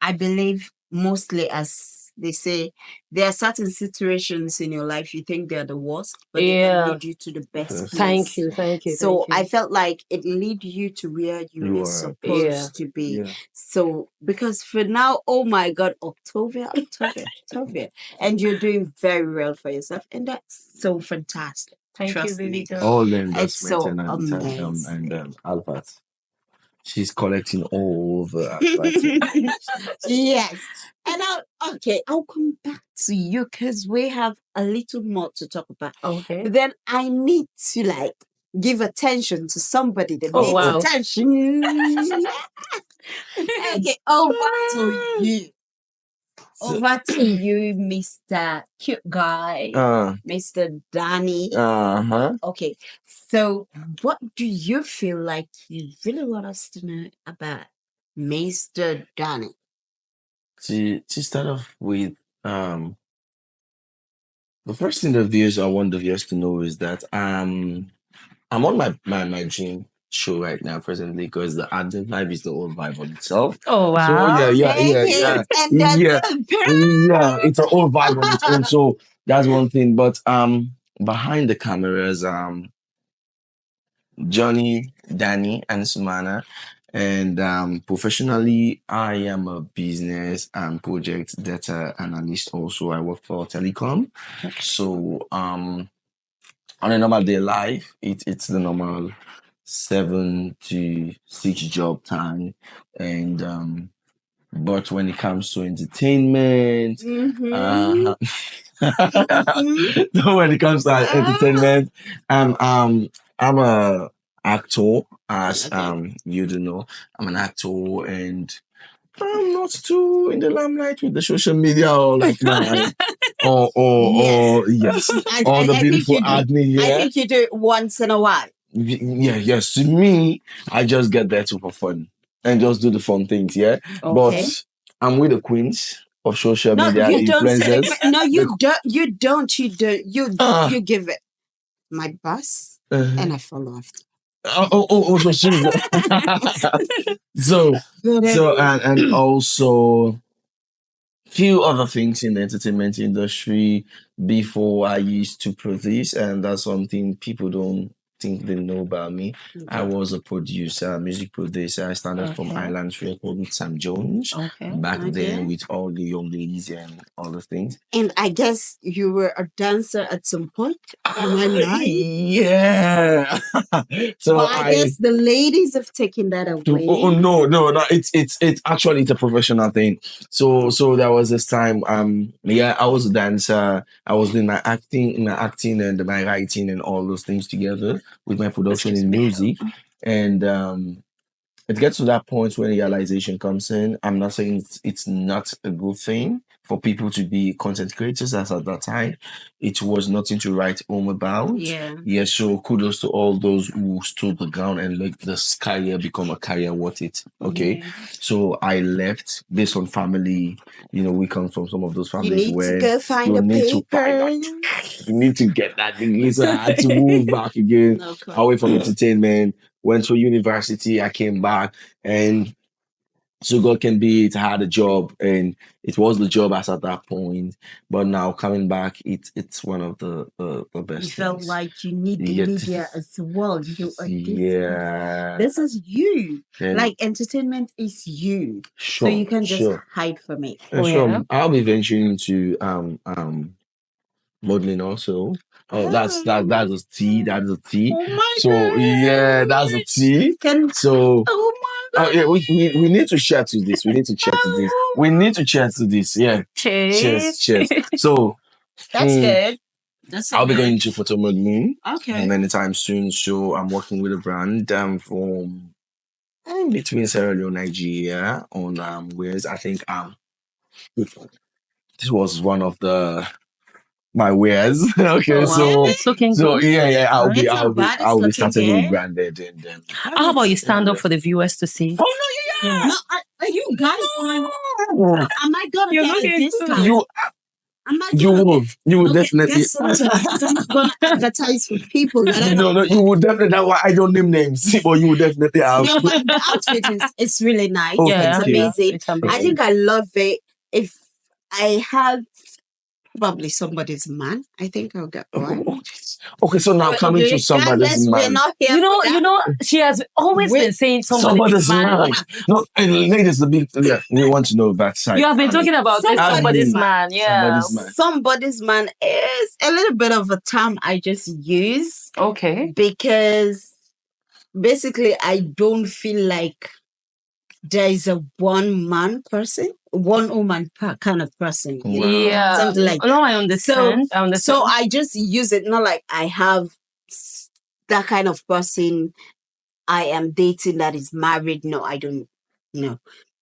I believe mostly, as they say, there are certain situations in your life you think they're the worst, but they can lead you to the best place. Thank you. So I felt like it led you to where you were supposed to be. Yeah. So because for now, oh my God, Octovia, and you're doing very well for yourself, and that's so fantastic. Thank you, baby girl. All them it's so amazing. And Alphas. She's collecting all over. Yes. And I'll come back to you because we have a little more to talk about. Okay. But then I need to give attention to somebody that needs attention. Okay, over to you. Over to you, Mr. Cute Guy, Mr. Danny. Okay, so what do you feel like you really want us to know about Mr. Danny? To start off with, the first thing the viewers I want the viewers to know is that I'm on my dream show right now presently because the Adnny vibe is the old vibe on itself. Oh So wow. And yeah, yeah. It's an old vibe on its own. the So that's one thing. But behind the cameras, Johnny, Danny, and Sumana. And professionally, I am a business and project data analyst. Also, I work for telecom. So on a normal day life, it's the normal 7 to 6 job time, and but when it comes to entertainment, Mhm. uh, when it comes to entertainment, I'm a actor, as you do know. I'm an actor, and I'm not too in the limelight with the social media or like my or yes, or the I think beautiful you do. Adnny. I Yeah, think you do it once in a while. yeah, yes. To me, I just get there to for fun and just do the fun things. Yeah, Okay. but I'm with the queens of social No, media you don't say. influencers. No, The, you don't. You don't. You do. ah, You give it my bus, uh-huh. and I follow after. So she's so and also few other things in the entertainment industry before I used to produce, and that's something people don't think they know about me. I was a producer, music producer. I started from Islands Record with Sam Jones back then with all the young ladies and all those things. And I guess you were a dancer at some point. Am I right? Yeah. So But I guess the ladies have taken that away. No, it's actually it's a professional thing. So there was this time yeah, I was a dancer. I was doing my acting and my writing and all those things together with my production in music. And it gets to that point when realization comes in. I'm not saying it's not a good thing for people to be content creators, as at that time it was nothing to write home about. Yeah, so kudos to all those who stood the ground and let this career become a career worth it. Okay. So I left based on family. We come from some of those You families need to where go find you a need to paper. you need to get that degree. So I had to move back again away from entertainment. Went to university. I came back, and so God can be it. I had a job, and it was the job as at that point. But now coming back, it's one of the best You felt things. like you need the Yeah, media as well. You are yeah. this is you. And Like entertainment is you. So sure, you can just sure. hide from it. Sure. I'll be venturing into modeling also. Oh, that's a T. That's a T. Oh my So yeah, that's a T. So Oh my oh yeah, we need to share to this. We need to share to this. We need to share to this. Yeah. Cheers, cheers. So That's mm, good. That's I'll be going to photo modeling Okay. anytime soon. So I'm working with a brand from between Sierra Leone, Nigeria on whereas I think this was one of the my wares. Okay, Oh, so It's looking so good. yeah, It's not bad. It's I'll be looking starting with good. branded and then How about you stand up for the viewers to see? oh no, yeah, No, are you guys on? yeah. Am I gonna You're get a looking discount? good. You Am I you gonna will get you will okay? definitely Guess something because I'm not gonna advertise for people that I no don't. you will definitely that's why I don't name names but you will definitely have No, but the outfit is it's really nice. oh It's thank you amazing. It's I amazing. think I love it. If I have probably somebody's man, I think I'll get one. okay so now coming to somebody's Regardless, we're man not here You for know, that. she has always Wait, been saying somebody's somebody's man. man no and ladies the big yeah we want to know that side You have been talking about this somebody's somebody's Admin, man, yeah. somebody's man somebody's man is a little bit of a term I just use Okay. because basically I don't feel like there is a one man person, one woman kind of person, wow Yeah. something like No, I so. understand. I understand. So I just use it not like I have that kind of person I am dating that is married. No, I don't. No,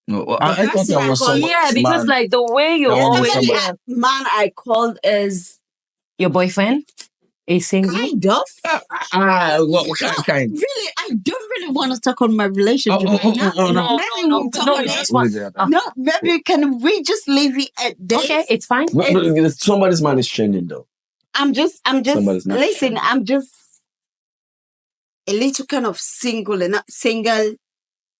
no well, the I thought person that I was call Yeah, somebody's because man like the way you that was always somebody somebody man I called is your boyfriend. A single? Kind of. What kind? Really, I don't really want to talk on my relationship right now. No, Maybe we'll talk on you it. just want. No, maybe can we just leave it at this? Okay, it's fine. Somebody's man is trending though. I'm just Somebody's not listen, sure. I'm just a little kind of single and not single.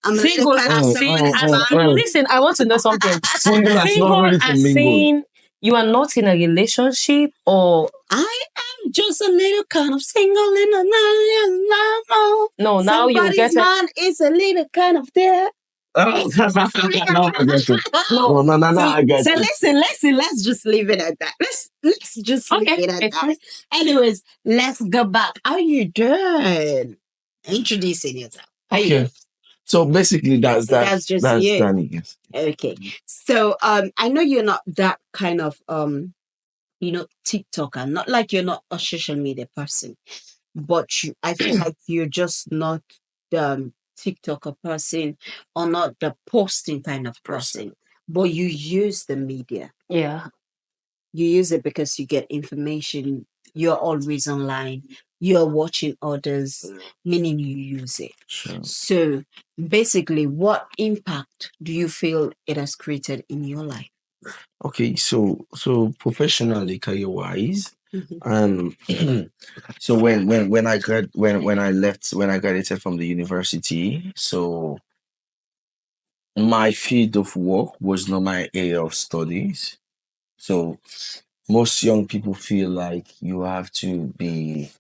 I'm a little Single kind of as single in, as man. listen, I want to know something. Single that's not Single ready to as mingle. in you are not in a relationship or I am just a little kind of single in a night. no, now you Somebody's get it. man is a little kind of there. No, I get it. No, I get So it. listen, let's just leave it at that. Let's just leave Okay, it at it's that. fine. Anyways, let's go back. How you doing? Introducing yourself. How you Okay. doing? So basically that's That's just that's you. Danny, yes. Okay. So I know you're not that kind of TikToker. Not like you're not a social media person, but I feel like you're just not the TikToker person or not the posting kind of person. But you use the media. Yeah. You use it because you get information. You're always online. You're watching others, meaning you use it. Sure. So basically, what impact do you feel it has created in your life? Okay, so professionally, career wise, Mhm. so when I graduated from the university, so my field of work was not my area of studies. So most young people feel like you have to be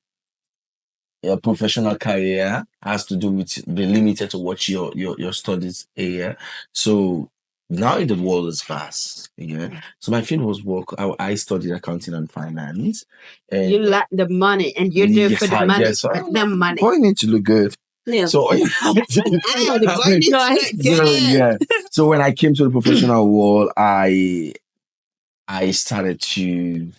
your professional career has to do with be limited to what your studies area. So now the world is vast. Yeah. So my field was work. I studied accounting and finance. And You like the money, and you're there for the money. yes. For the money. Boy need to look good. Yeah. So The boy needs to look so good. yeah. So when I came to the professional world, I started to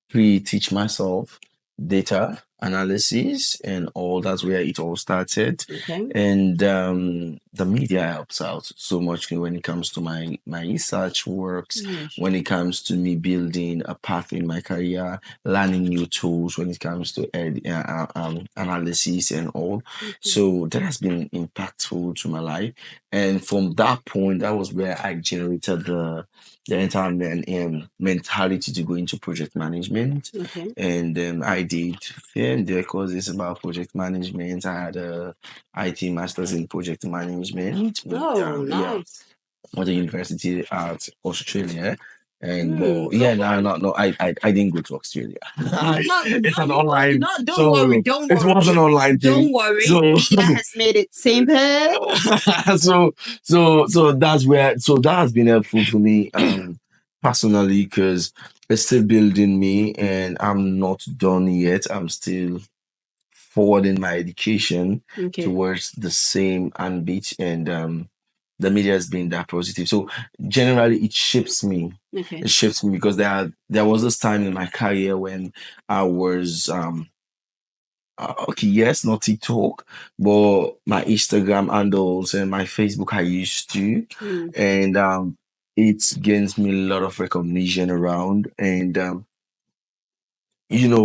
pre-teach myself data analysis and all. That's where it all started. Okay. And the media helps out so much when it comes to my research works, when it comes to me building a path in my career, learning new tools when it comes to analysis and all. So that has been impactful to my life. And from that point, that was where I generated the entire mentality to go into project management. Okay. And I did here and there courses about project management. I had a IT master's in project management. Oh, Yeah, nice. at the University at Australia. And Yeah, no, I didn't go to Australia. It's an no, online. no, don't So worry, don't it worry. was an online thing. Don't worry. So That has made it simple. so that's where that has been helpful for me personally because it's still building me and I'm not done yet. I'm still forwarding my education Okay. towards the same ambit and the media has been that positive. So generally it shapes me. Okay. It shapes me because there was this time in my career when I was okay, yes, not TikTok, but my Instagram handles and my Facebook I used to. And it gains me a lot of recognition around and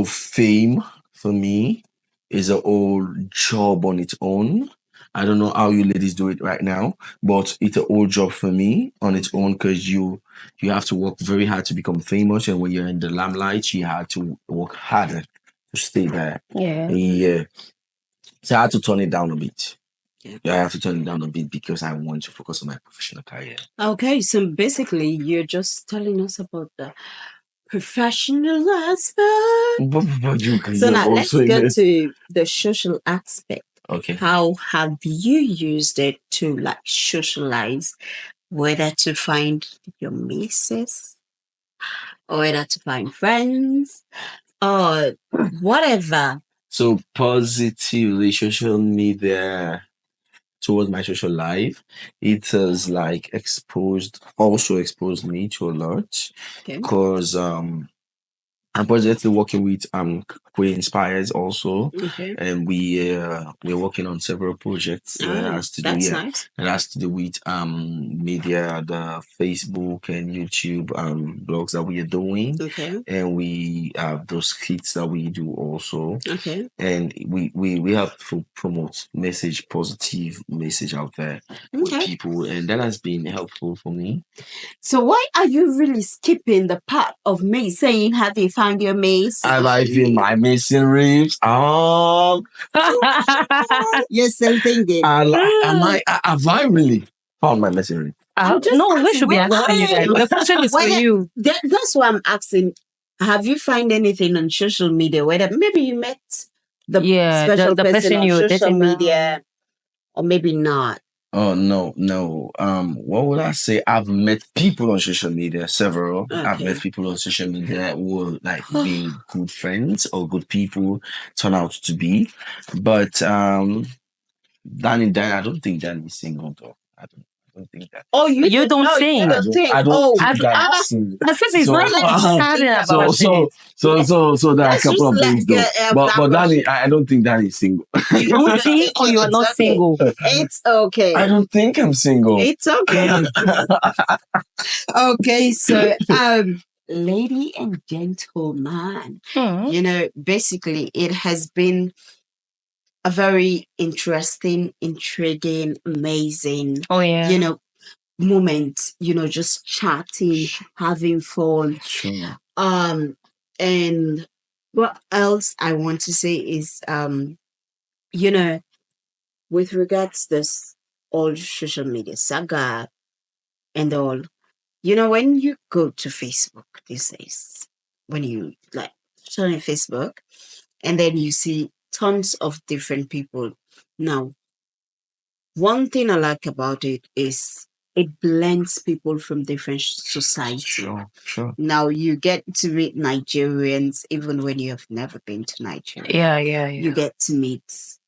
fame for me is a whole job on its own. I don't know how you ladies do it right now, but it's a whole job for me on its own because you have to work very hard to become famous, and when you're in the limelight, you have to work harder to stay there. Yeah. Yeah. So I had to turn it down a bit. Yeah, I have to turn it down a bit because I want to focus on my professional career. Okay, so basically, you're just telling us about the professional aspect. So now let's go to the social aspect. Okay. How have you used it to like socialize, whether to find your missus, or whether to find friends, or whatever? So positively, social media towards my social life, it has also exposed me to a lot Okay. because I'm presently working with Queen Inspires also, Okay. and we're working on several projects that has to do Nice. that has to do with media, the Facebook and YouTube blogs that we are doing, Okay. and we have those skits that we do also, Okay. and we have to promote positive message out there with Okay. people, and that has been helpful for me. So why are you really skipping the part of me saying, "Have you found your mace?" Have I feel my missing ribs? You're still thinking. Have I really found my missing ribs? I'm just No, we asking, should be wait, asking you that. The question is for whether- you. That's why I'm asking. Have you find anything on social media? Whether maybe you met the special the person on you were social dating now. media, or maybe not. Oh no. What would I say? I've met people on social media, several. I've Okay. met people on social media who are like being good friends or good people turn out to be. But Danny, I don't think Danny is single though. I don't think that. Oh, You don't think? You don't think? I don't Oh, think that is single. As if he's So, not starting so- about so there are a Let's couple just of let things though. get But Danny, I don't think Danny is single. you don't think or you are not It's okay. single. It's okay. I don't think I'm single. It's okay. Okay, so lady and gentleman, basically it has been a very interesting, intriguing, amazing, Oh yeah. moment, just chatting, having fun. Sure. And what else I want to say is you know, with regards to this all social media saga and all, when you go to Facebook these days, when you like turn on Facebook and then you see tons of different people. Now, one thing I like about it is it blends people from different societies. Sure. Now you get to meet Nigerians even when you have never been to Nigeria. Yeah. You get to meet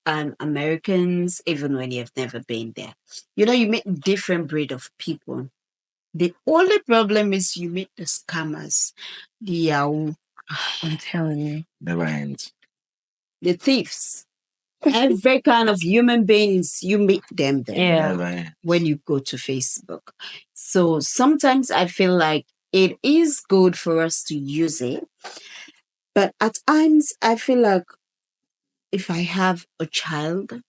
Americans even when you have never been there. You meet different breed of people. The only problem is you meet the scammers, the Yahoo, I'm telling you. Never ends. the thieves. Every kind of human beings, you meet them there Yeah. Never ends. when you go to Facebook. So sometimes I feel like it is good for us to use it. But at times I feel like if I have a child,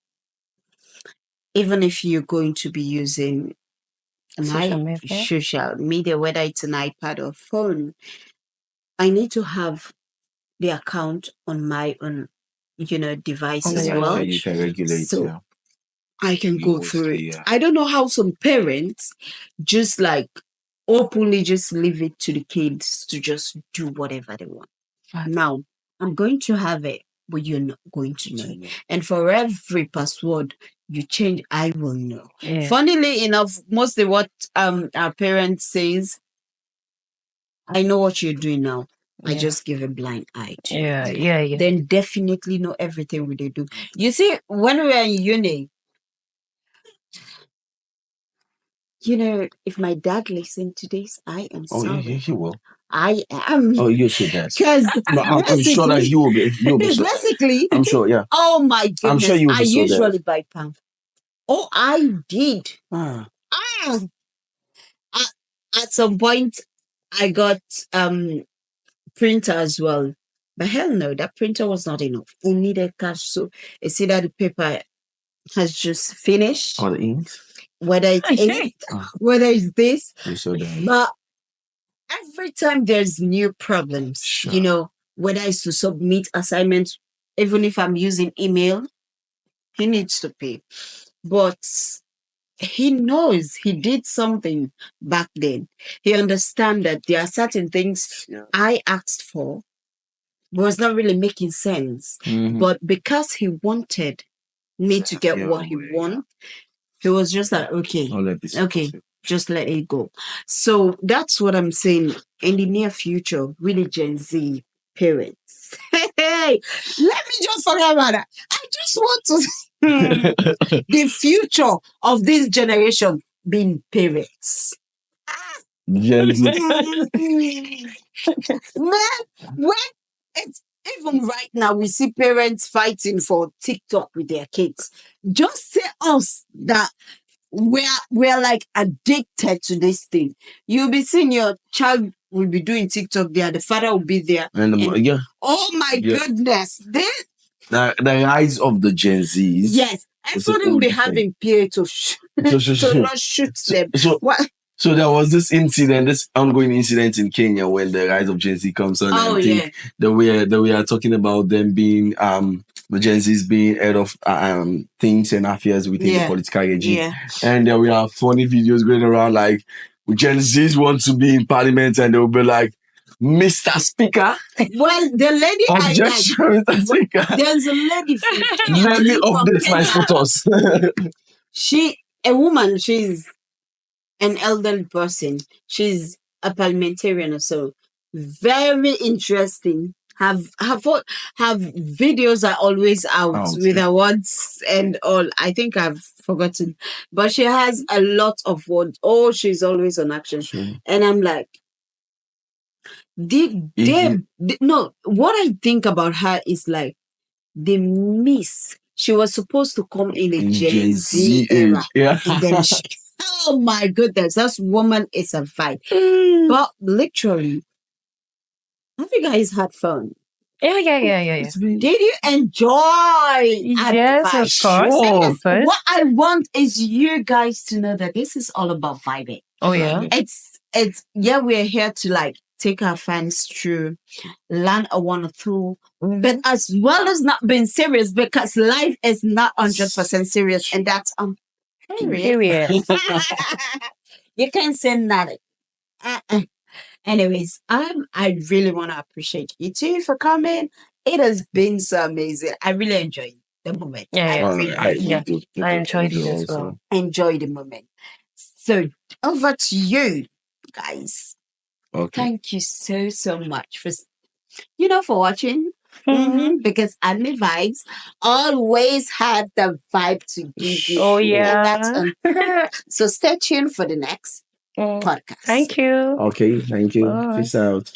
even if you're going to be using social media, whether it's an iPad or phone, I need to have the account on my own, device as your well. So you can regulate. So Yeah. I can go Use through the, it. I don't know how some parents just like openly just leave it to the kids to just do whatever they want. Right. Now, I'm going to have it, but you're not going to know. And for every password you change, I will know. Yeah. Funnily enough, mostly what our parents says, I know what you're doing now. I just give a blind eye to it. Yeah. Then definitely know everything we do. You see, when we were in uni, if my dad listened to this, I am sorry. he will. I am. Oh, you should dance. Because I'm sure that you'll be so. basically, I'm sure, yeah. oh my goodness, I'm sure you'll be I so usually buy pound. Oh, I did. Ah. At some point, I got printer as well. But hell no, that printer was not enough. I needed cash. So it's either the paper has just finished, Or the inks. whether it's ink, whether it's this. You so dance. But every time there's new problems, Sure. whether it's to submit assignments, even if I'm using email, he needs to pay. But he knows he did something back then. He understands that there are certain things I asked for was not really making sense. Mhm. But because he wanted me to get what he wanted, he was just like, okay, just let it go. So that's what I'm saying. In the near future, really Gen Z parents. Hey, let me just forget about that. I just want to the future of this generation being parents. Gen Z. Man, when it's even right now, we see parents fighting for TikTok with their kids. Just say us that we're like addicted to this thing. You'll be seeing your child will be doing TikTok there, the father will be there. And yeah, oh my goodness. the rise of the Gen Zs. Yes. Everybody will be having PA to not shoot them. So there was this ongoing incident in Kenya when the rise of Gen Z comes on. Oh, I think that we are talking about them being the Gen Zs being head of things and affairs within the political regime. Yeah. And there we have funny videos going around like Gen Zs want to be in parliament and they'll be like, Mr. Speaker. Well, the lady Objection, Mr. Speaker. There's a lady from Kenya. Let me update my photos. A woman, she's an elderly person. She's a parliamentarian or so. Very interesting. Have videos are always out with awards and all. I think I've forgotten. But she has a lot of words. Oh, she's always on action. Sure. And I'm like, no, what I think about her is like the miss. She was supposed to come in a Gen Z era. Yeah. Then oh my goodness, that woman is a fight. But literally, have you guys had fun? Yeah. Did you enjoy? Yes, of course. What I want is you guys to know that this is all about vibing. Oh yeah. It's we're here to like take our fans through, learn a one or two, but as well as not being serious because life is not 100% serious, and that's period. You can't say nothing. Anyways, I really want to appreciate you two for coming. It has been so amazing. I really enjoyed the moment. I enjoyed it as well. Enjoy the moment. So over to you guys. Okay. Thank you so much for watching. Because Adnny Vibes always had the vibe to give you. Oh yeah. So stay tuned for the next podcast. Thank you. Okay, thank you. Bye. Peace out.